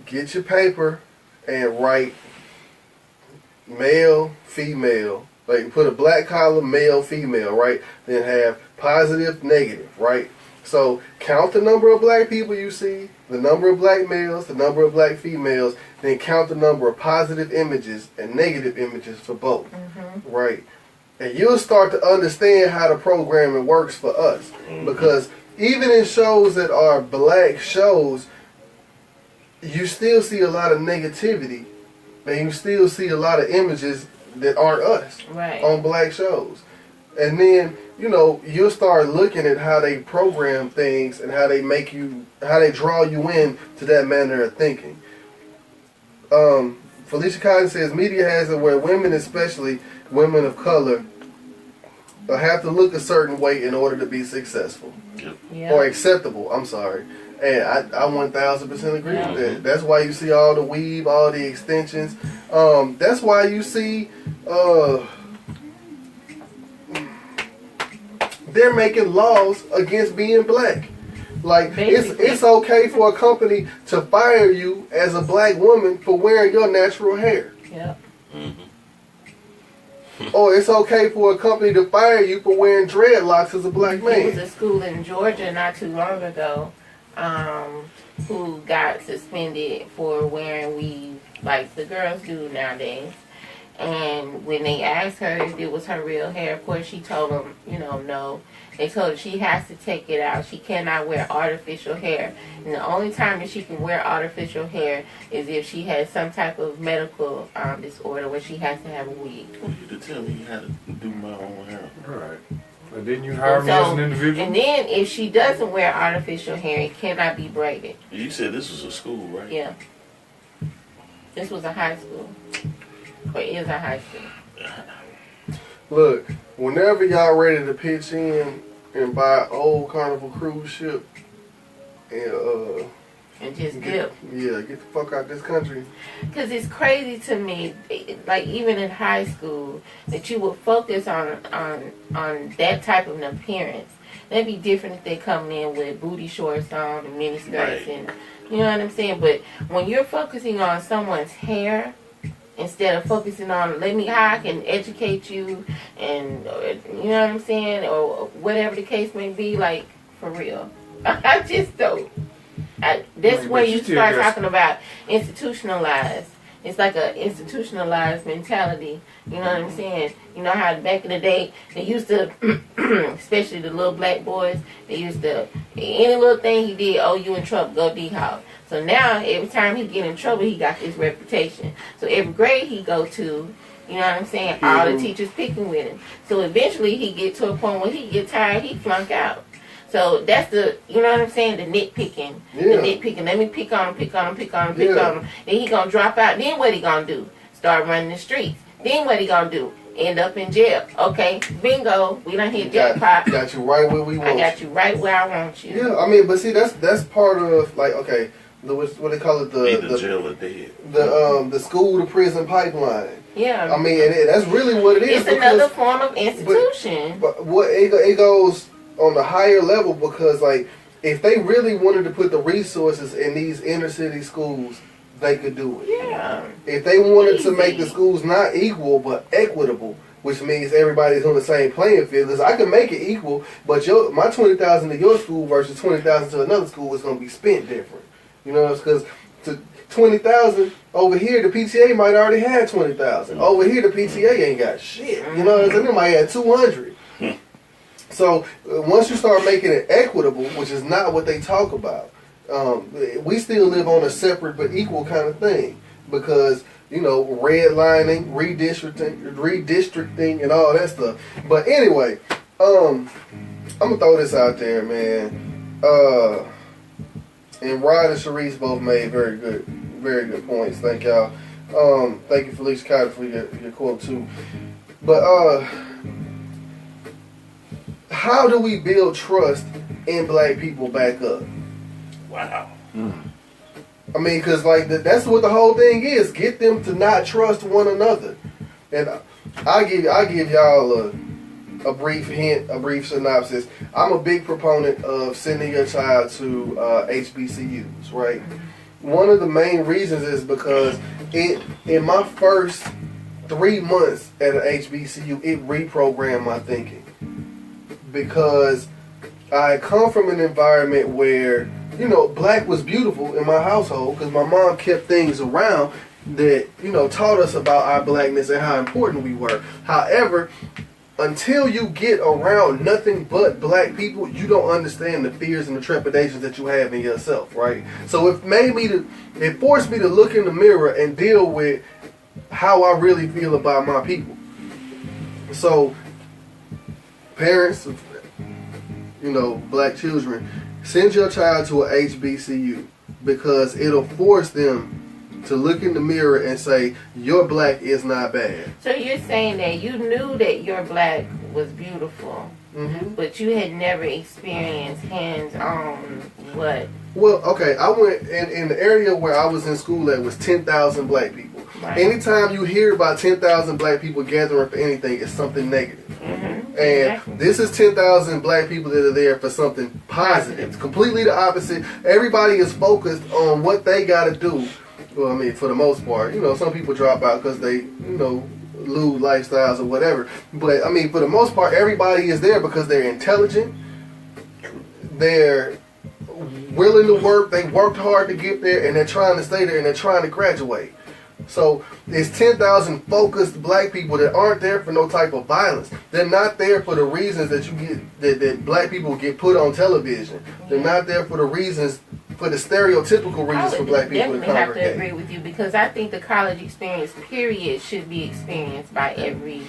get your paper and write male, female. Like, put a black column, male, female, right? Then have positive, negative, right? So count the number of black people you see, the number of black males, the number of black females, then count the number of positive images and negative images for both, right? And you'll start to understand how the programming works for us. Because even in shows that are black shows, you still see a lot of negativity. And you still see a lot of images that aren't us on black shows. And then, you know, you'll start looking at how they program things and how they draw you in to that manner of thinking. Felicia Cotton says, media has it where women, especially women of color, have to look a certain way in order to be successful. Or acceptable, I'm sorry. And I 1000% agree with that. That's why you see all the weave, all the extensions. That's why you see they're making laws against being black. Like, it's okay for a company to fire you as a black woman for wearing your natural hair. Or it's okay for a company to fire you for wearing dreadlocks as a black man. There was a school in Georgia not too long ago who got suspended for wearing weave like the girls do nowadays. And when they asked her if it was her real hair, of course she told them, you know, no. They told her she has to take it out. She cannot wear artificial hair. And the only time that she can wear artificial hair is if she has some type of medical disorder where she has to have a wig. Well, you to tell me how to do my own hair. Right. But didn't you hire me as an individual? And then if she doesn't wear artificial hair, it cannot be braided. You said this was a school, right? Yeah. This was a high school. Or is a high school. Look, whenever y'all ready to pitch in and buy an old Carnival cruise ship and and just dip. Yeah, get the fuck out this country. Because it's crazy to me, like even in high school, that you would focus on that type of an appearance. That'd be different if they come in with booty shorts on and mini skirts, and you know what I'm saying. But when you're focusing on someone's hair instead of focusing on how I can educate you, and you know what I'm saying, or whatever the case may be, like for real, I just don't. That's where you start talking about institutionalized. It's like a institutionalized mentality. You know what I'm saying? You know how back in the day they used to, especially the little black boys, they used to, any little thing he did, oh, you in trouble, go D-Hop. So now every time he get in trouble, he got this reputation. So every grade he go to, you know what I'm saying, all the teachers picking with him. So eventually he get to a point where he get tired, he flunk out. So that's the, you know what I'm saying, the nitpicking. Yeah. The nitpicking. Let me pick on him. Then he gonna drop out. Then what he gonna do? Start running the streets. Then what he gonna do? End up in jail. Okay, bingo. We done hit jackpot. Got you right where we want you. I got you right where I want you. Yeah, I mean, but see, that's part of, like, okay, what they call it, the jail or dead. The school to prison pipeline. Yeah. I mean, and that's really what it is. It's another form of institution. But what it goes on the higher level, because like if they really wanted to put the resources in these inner city schools, they could do it. Yeah. If they wanted to make the schools not equal but equitable, which means everybody's on the same playing field, because I can make it equal, but my $20,000 to your school versus $20,000 to another school is going to be spent different. You know, because to $20,000 over here, the PTA might already have $20,000. Over here, the PTA ain't got shit. You know what I'm saying? They might have $200. So once you start making it equitable, which is not what they talk about, we still live on a separate but equal kind of thing, because you know, redlining, redistricting, and all that stuff. But anyway, I'm gonna throw this out there, man. And Rod and Sharice both made very good points. Thank y'all. Thank you, Felicia Carter, for your quote too. But how do we build trust in black people back up? Wow. I mean, because like that's what the whole thing is. Get them to not trust one another. And I give y'all a brief hint, a brief synopsis. I'm a big proponent of sending your child to HBCUs, right? One of the main reasons is because in my first 3 months at an HBCU, it reprogrammed my thinking. Because I come from an environment where, you know, black was beautiful in my household, because my mom kept things around that, you know, taught us about our blackness and how important we were. However, until you get around nothing but black people, you don't understand the fears and the trepidations that you have in yourself, right? So it forced me to look in the mirror and deal with how I really feel about my people. So parents of, you know, black children, send your child to a HBCU, because it'll force them to look in the mirror and say, your black is not bad. So you're saying that you knew that your black was beautiful, but you had never experienced hands-on what? Well, okay, I went in the area where I was in school at was 10,000 black people. Right. Anytime you hear about 10,000 black people gathering for anything, it's something negative. And this is 10,000 black people that are there for something positive. It's completely the opposite. Everybody is focused on what they got to do. Well, I mean, for the most part, you know, some people drop out because they, you know, lewd lifestyles or whatever. But, I mean, for the most part, everybody is there because they're intelligent. They're willing to work. They worked hard to get there, and they're trying to stay there, and they're trying to graduate. So it's 10,000 focused black people that aren't there for no type of violence. They're not there for the reasons that you get that black people get put on television. They're not there for the reasons, for the stereotypical reasons for black people to congregate. I would definitely have to agree with you, because I think the college experience, period, should be experienced by every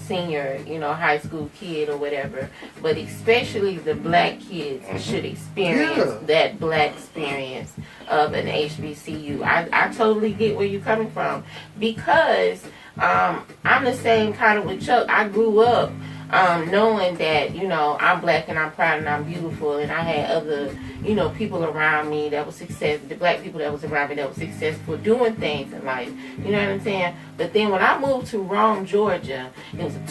senior, you know, high school kid or whatever. But especially the black kids should experience that black experience of an HBCU. I totally get where you're coming from, because I'm the same kind of with Chuck. I grew up knowing that, you know, I'm black and I'm proud and I'm beautiful, and I had other, you know, people around me that was successful, the black people that was around me that was successful doing things in life. You know what I'm saying? But then when I moved to Rome, Georgia, it was a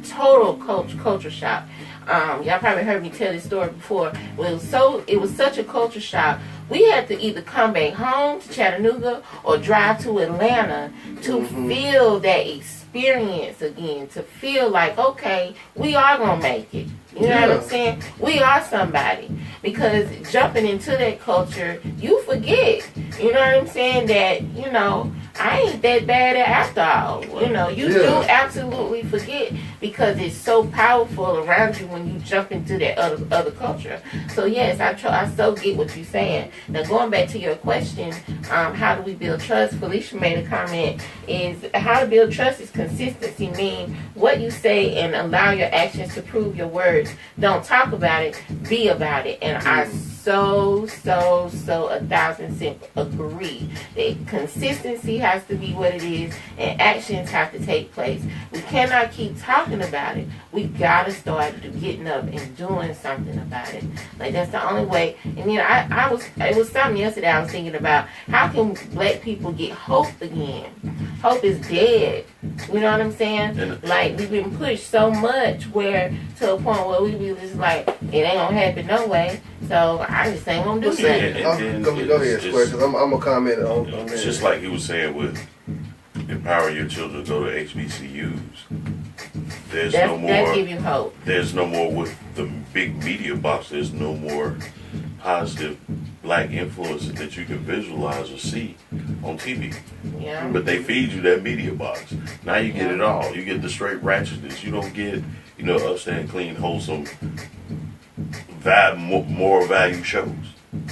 total culture shock. Y'all probably heard me tell this story before. It was such a culture shock. We had to either come back home to Chattanooga or drive to Atlanta to feel that experience again, to feel like, okay, we are gonna make it. You know what I'm saying? We are somebody. Because jumping into that culture, you forget. You know what I'm saying? That, you know, I ain't that bad after all. You know, you do absolutely forget, because it's so powerful around you when you jump into that other culture. So yes, I so get what you're saying. Now going back to your question, how do we build trust? Felicia made a comment, is how to build trust is consistency, meaning what you say and allow your actions to prove your words. Don't talk about it, be about it. And I so 1,000% agree that consistency has to be what it is and actions have to take place. We cannot keep talking about it. We gotta start getting up and doing something about it. Like, that's the only way. And then it was something yesterday I was thinking about, how can black people get hope again? Hope is dead. You know what I'm saying? Like, we've been pushed so much where to a point where we be just like, it ain't gonna happen no way. So I just ain't gonna do that. Go ahead, Square, because I'm gonna comment on that. It's just like he was saying with empowering your children to go to HBCUs. That give you hope. There's no more with the big media box. There's no more positive black influences that you can visualize or see on TV. Yeah. But they feed you that media box. Now you get it all. You get the straight ratchetness. You don't get, you know, upstanding, clean, wholesome, moral value shows.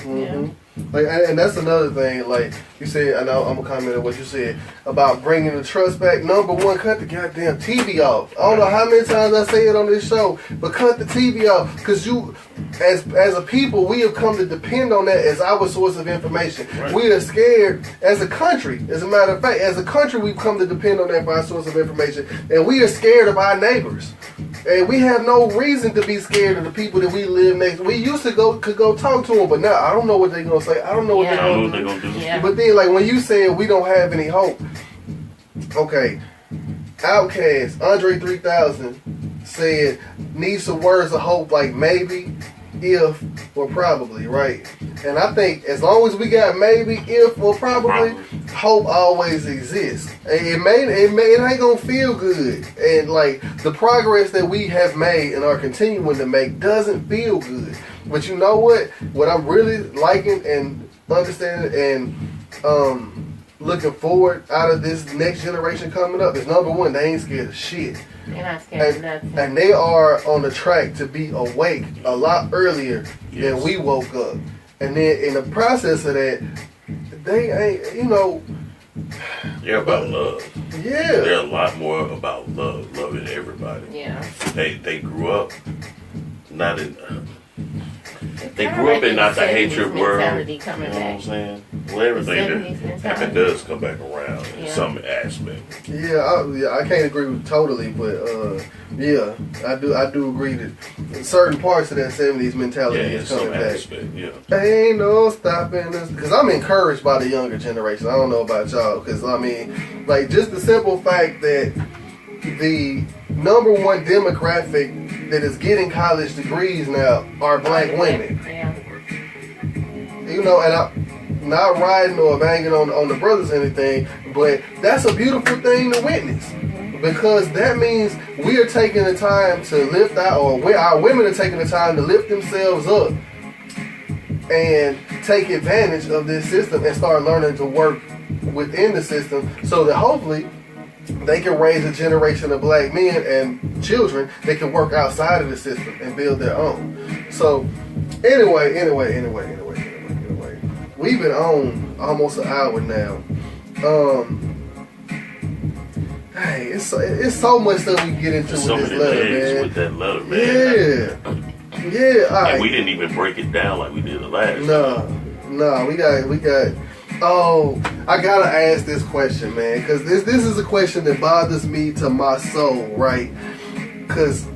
Yeah. Like, and that's another thing. Like you said, I know I'm gonna comment on what you said about bringing the trust back. Number one, cut the goddamn TV off. I don't know how many times I say it on this show, but cut the TV off, because you, as a people, we have come to depend on that as our source of information. Right. We are scared as a country. As a matter of fact, as a country, we've come to depend on that for our source of information, and we are scared of our neighbors. And we have no reason to be scared of the people that we live next. We used to could go talk to them, but now I don't know what they're gonna say. I don't know what they're gonna do. Yeah. But then, like when you said we don't have any hope, okay. Outkast, Andre 3000 said, need some words of hope, like maybe, if, or probably, right? And I think as long as we got maybe, if, or probably, hope always exists. It ain't gonna feel good. And like the progress that we have made and are continuing to make doesn't feel good. But you know what? What I'm really liking and understanding and looking forward out of this next generation coming up is, number one, they ain't scared of shit. They're not scared of nothing. And they are on the track to be awake a lot earlier than we woke up. And then in the process of that, they ain't, you know. They're about love. Yeah. They're a lot more about love, loving everybody. Yeah. They grew up not in. They grew up in not the hatred world. You know what I'm saying? Well, everything that does come back around in some aspect. Yeah, I can't agree with totally, but yeah, I do agree that certain parts of that 70s mentality is coming back. Aspect, Ain't no stopping us, because I'm encouraged by the younger generation. I don't know about y'all, because I mean, like, just the simple fact that the number one demographic that is getting college degrees now are black women. Yeah. You know, and I'm not riding or banging on the brothers or anything, but that's a beautiful thing to witness, because that means we are taking the time to lift our women are taking the time to lift themselves up and take advantage of this system and start learning to work within the system, so that hopefully they can raise a generation of black men and children that can work outside of the system and build their own. So anyway, we've been on almost an hour now. Hey, it's so much that we can get into so with this many letter, layers man. with that letter, man. Yeah. All right. And we didn't even break it down like we did the last. No, we got. Oh, I gotta ask this question, man, because this is a question that bothers me to my soul, right? Cause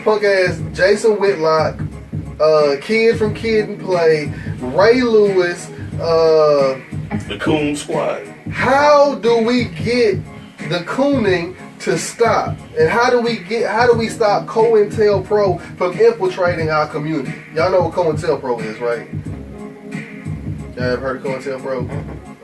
punk ass Jason Whitlock, Kid from Kid and Play, Ray Lewis, the Coon Squad. How do we get the cooning to stop? And how do we stop COINTELPRO from infiltrating our community? Y'all know what COINTELPRO is, right? Y'all ever heard of COINTELPRO?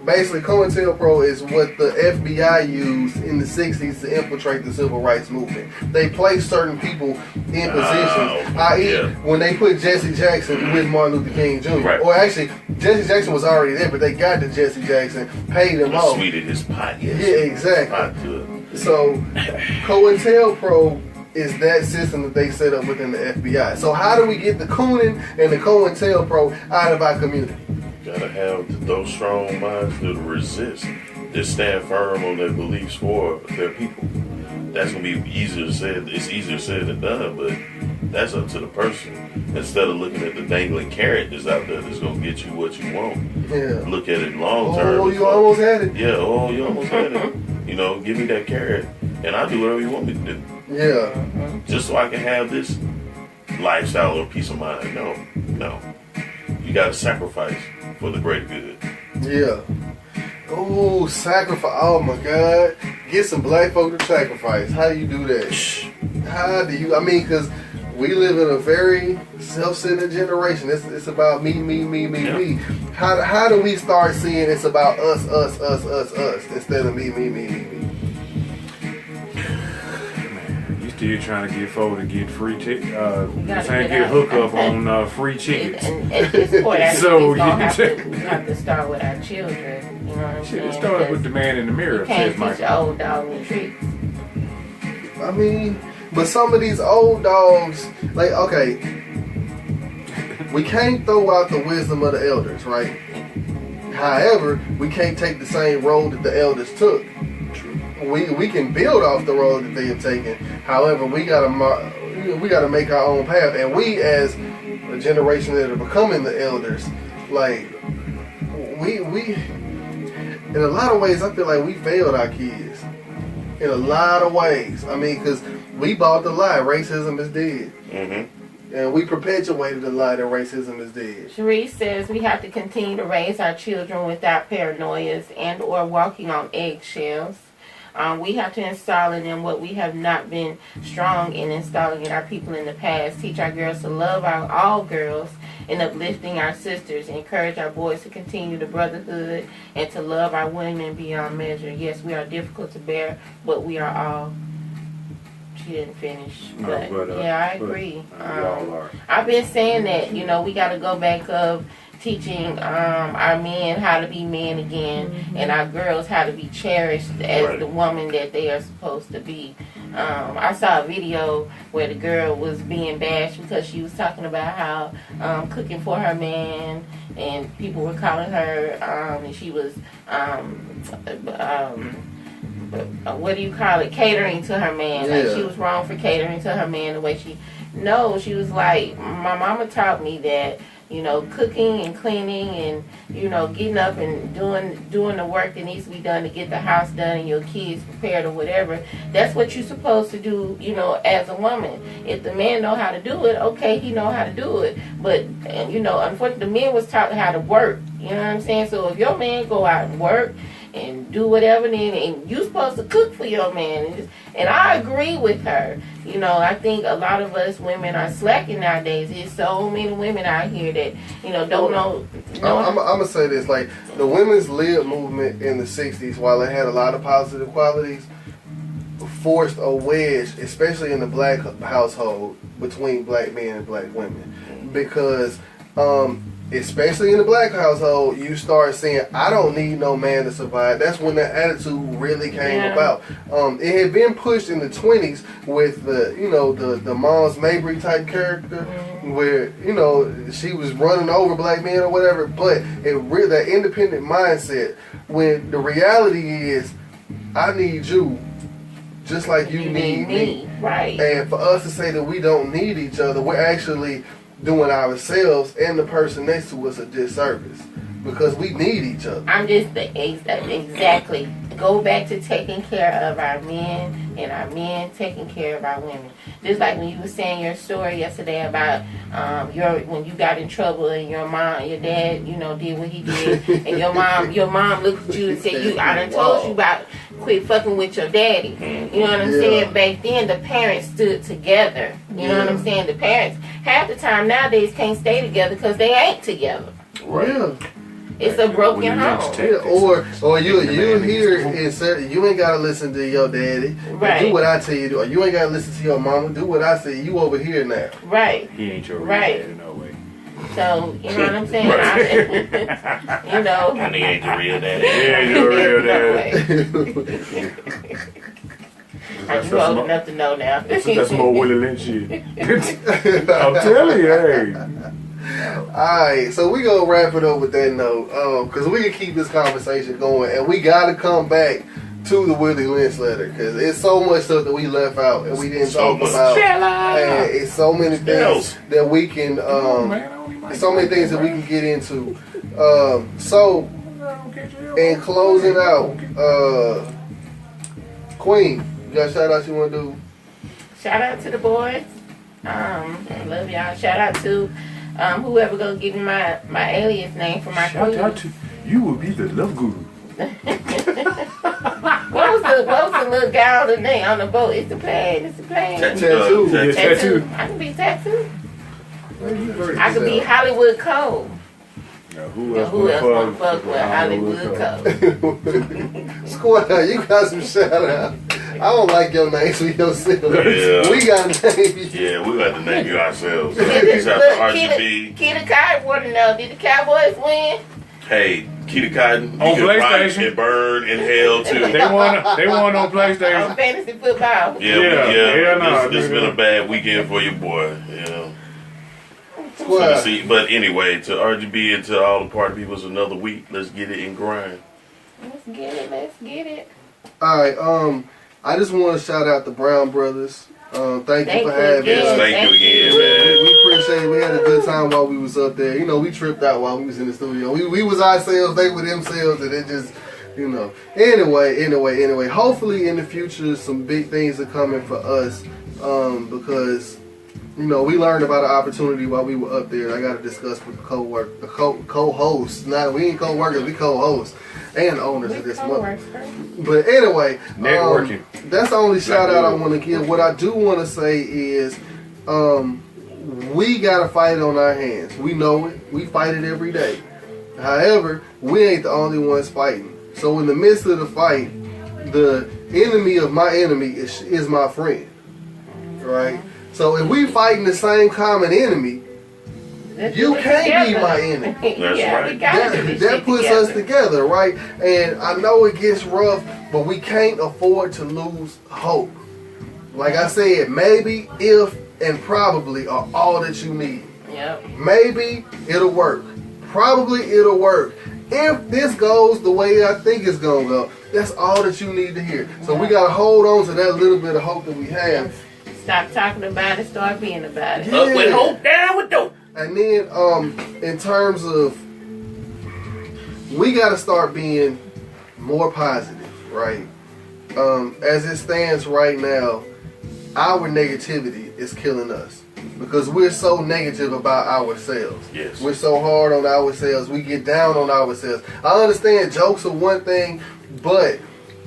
Basically, COINTELPRO is what the FBI used in the 60s to infiltrate the civil rights movement. They placed certain people in positions, i.e. when they put Jesse Jackson with Martin Luther King Jr. Right. Or actually, Jesse Jackson was already there, but they got to Jesse Jackson, paid him off. Sweeted his pot, yes. Yeah, exactly. So, COINTELPRO is that system that they set up within the FBI. So how do we get the cooning and the COINTELPRO out of our community? Gotta have those strong minds to resist, that stand firm on their beliefs for their people. That's gonna be easier said. It's easier said than done, but that's up to the person. Instead of looking at the dangling carrot that's out there that's gonna get you what you want, look at it long term. Oh, you almost had it. Yeah. Oh, you almost had it. You know, give me that carrot, and I'll do whatever you want me to do. Yeah. Just so I can have this lifestyle or peace of mind. No. You gotta sacrifice for the greater good. Yeah. Oh, sacrifice. Oh my God. Get some black folk to sacrifice. How do you do that? How do you, because we live in a very self-centered generation. It's about me. How do we start seeing it's about us, instead of me? Still trying to get folk to get free tickets. Get hook up on free tickets. And at this point, I so we have to start with our children. You know what I'm saying? It started with the man in the mirror. You can't teach an old dog new tricks. But some of these old dogs, like, okay, we can't throw out the wisdom of the elders, right? However, we can't take the same road that the elders took. We can build off the road that they have taken. However, we gotta make our own path. And we, as a generation that are becoming the elders, like we in a lot of ways, I feel like we failed our kids. In a lot of ways. Because we bought the lie, racism is dead. Mm-hmm. And we perpetuated the lie that racism is dead. Cherise says we have to continue to raise our children without paranoias and or walking on eggshells. We have to install in them what we have not been strong in installing in our people in the past. Teach our girls to love all girls and uplifting our sisters. Encourage our boys to continue the brotherhood and to love our women beyond measure. Yes, we are difficult to bear, but we are all. She didn't finish. But I agree. I've been saying that, we got to go back of teaching our men how to be men again, and our girls how to be cherished as the woman that they are supposed to be. I saw a video where the girl was being bashed because she was talking about how cooking for her man, and people were calling her, and she was what do you call it? Catering to her man. Like she was wrong for catering to her man the way she. No, she was like, my mama taught me that. Cooking and cleaning and, getting up and doing the work that needs to be done to get the house done and your kids prepared or whatever. That's what you're supposed to do, as a woman. If the man know how to do it, okay, he know how to do it. But, unfortunately, the men was taught how to work. You know what I'm saying? So if your man go out and work and do whatever, then and you supposed to cook for your man. And I agree with her. I think a lot of us women are slacking nowadays. There's so many women out here that, don't know. I'm going to say this. Like, the women's lib movement in the 60s, while it had a lot of positive qualities, forced a wedge, especially in the black household, between black men and black women. Because, especially in the black household, you start saying, I don't need no man to survive. That's when that attitude really came about. It had been pushed in the 20s with the Moms Mabry type character, where, she was running over black men or whatever, but that independent mindset, when the reality is, I need you just like you need me. Right. And for us to say that we don't need each other, we're actually doing ourselves and the person next to us a disservice, because we need each other. I'm just exactly. Go back to taking care of our men and our men taking care of our women. Just like when you were saying your story yesterday about when you got in trouble and your dad, did what he did, and your mom looked at you and said, I done told you about quit fucking with your daddy. You know what I'm saying? Back then, the parents stood together. You know what I'm saying? The parents, half the time nowadays, can't stay together because they ain't together. Right. Yeah. It's a broken home. Or you hear and say, you ain't gotta listen to your daddy. Right. Do what I tell you to do. Or you ain't gotta listen to your mama. Do what I say. You over here now. Right. He ain't your real daddy, no way. So, you know what I'm saying? And he ain't the real daddy. He ain't your real daddy. You old enough to know now. That's more Willie Lynch shit. I'm telling you, hey. Alright, so we gonna wrap it up with that note, because we can keep this conversation going, and we gotta come back to the Willie Lynch letter, because it's so much stuff that we left out and we didn't talk about, and it's so many things that we can, so many things that we can get into. So, in closing out, Queen, you got a shout out you want to do? Shout out to the boys. Love y'all. Shout out to whoever gonna give me my alias name for my Shout queen. out to you will be the love guru. What was the little guy on the name on the boat? It's the plane. Tattoo. Tattoo. I can be tattooed. I could be Hollywood Cole. Now, Who else wanna fuck with Hollywood Cole? Squad, you got some shout out. I don't like your names for yourself. Yeah. We got to name you. Yeah, we got to name you ourselves. Shout out to RGB. Keita Cotton want to know, did the Cowboys win? Hey, Keita Cotton, on you can ride PlayStation and burn in hell too. They won on PlayStation. On fantasy football. Yeah. This has been a bad weekend for your boy. Squad. But anyway, to RGB and to all the party people, it's another week. Let's get it and grind. Let's get it. Alright, I just want to shout out the Brown Brothers. Thank you for having us. Yes, thank you again, man. We appreciate it. We had a good time while we was up there. We tripped out while we was in the studio. We was ourselves, they were themselves, and it just, Anyway, hopefully in the future some big things are coming for us, because, we learned about an opportunity while we were up there. I got to discuss with the co-hosts. We ain't co-workers, we co-hosts and owners of this month. But anyway, networking. That's the only shout out I want to give. What I do want to say is, we got a fight on our hands. We know it. We fight it every day. However, we ain't the only ones fighting. So in the midst of the fight, the enemy of my enemy is my friend. Right? So if we fighting the same common enemy, you can't be my enemy. That's right. That puts us together, right? And I know it gets rough, but we can't afford to lose hope. Like I said, maybe, if, and probably are all that you need. Yep. Maybe it'll work. Probably it'll work. If this goes the way I think it's gonna go, that's all that you need to hear. So we gotta hold on to that little bit of hope that we have. Stop talking about it, start being about it. Yeah. Up with hope, down with dope. And then, in terms of, we got to start being more positive, right? As it stands right now, our negativity is killing us because we're so negative about ourselves. Yes. We're so hard on ourselves. We get down on ourselves. I understand jokes are one thing, but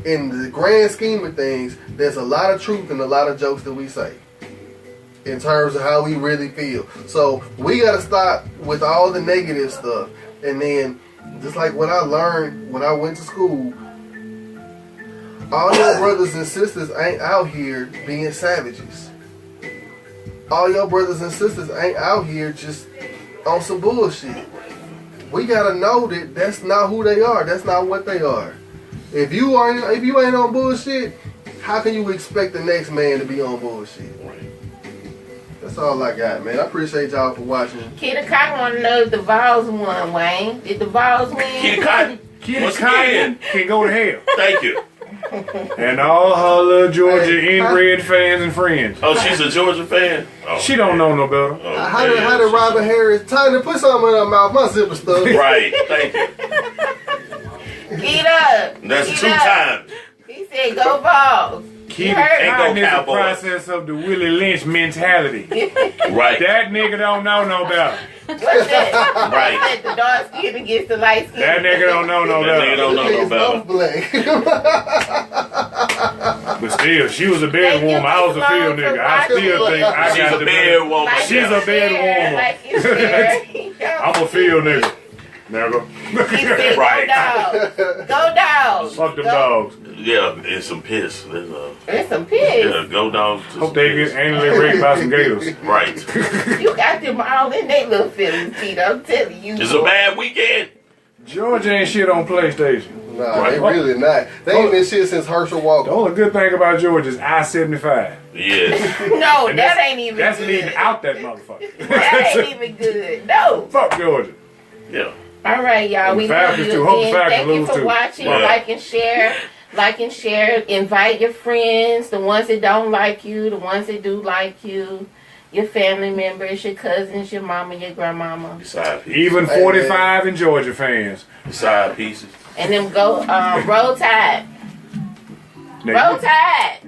in the grand scheme of things, there's a lot of truth in a lot of jokes that we say in terms of how we really feel. So we got to stop with all the negative stuff. And then, just like what I learned when I went to school, all your brothers and sisters ain't out here being savages. All your brothers and sisters ain't out here just on some bullshit. We got to know that that's not who they are. That's not what they are. If you ain't on bullshit, how can you expect the next man to be on bullshit? That's all I got, man. I appreciate y'all for watching. Keita Cotton want to know if the Vols won, Wayne. Did the Vols win? Keita Cotton. Keita Cotton can go to hell. Thank you. And all her little Georgia inbred fans and friends. Oh, she's a Georgia fan? Oh, She don't know no better. Oh, How did Robin Harris? Tiny, put something in her mouth. My zipper stuff. Right, thank you. Get up. That's Get 2 up. times. He said, go balls. Keep heard? Ain't go in the Cowboys. process of the Willie Lynch mentality. Right. That nigga don't know no better. What's that? Right. What's that? The dark skin against the light skin. That nigga don't know no That nigga better. don't know no Both better. black. But still, she was a bed Thank you, woman. I was a Miss field Long, nigga. for I still watching. think I She's got a the bad better. woman. Like She's and a bad share, woman. Like and share. I'm a field nigga. Nigga. He said, Right. go dogs. Go dogs. Fuck them Go- dogs. Yeah, and some piss. There's There's some pigs. yeah, go dogs. to Hope some they piss. get anally raped by some gators. Right. You got them all in their little feelings, Peter. I'm telling you. It's a bad weekend. Georgia ain't shit on PlayStation. Nah, they really not. They ain't been shit since Herschel The Walker. only good thing about Georgia is I-75. Yes. No, And that ain't even That's good. leaving out that motherfucker. That ain't even good. No. Fuck Georgia. Yeah. All right, y'all. We The love Falcons you too. Hope the again. Falcons Thank you lose for too. watching. Yeah. Like and share. Like and share. Invite your friends, the ones that don't like you, the ones that do like you, your family members, your cousins, your mama, your grandmama. Side pieces. Even 45 in Georgia fans. Side pieces. And them go roll tide. Now, Roll tide.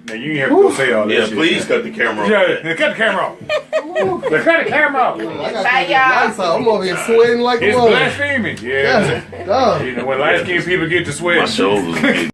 now you ain't have to go say all that Yeah, shit. please cut the camera off. Yeah, now cut the camera off. Now cut the camera off. I got Bye, these y'all. lights out. I'm over here sweating like a It's woman. blasphemy. Yeah. Dog. You know, when light skinned people get to sweat. My shoulders.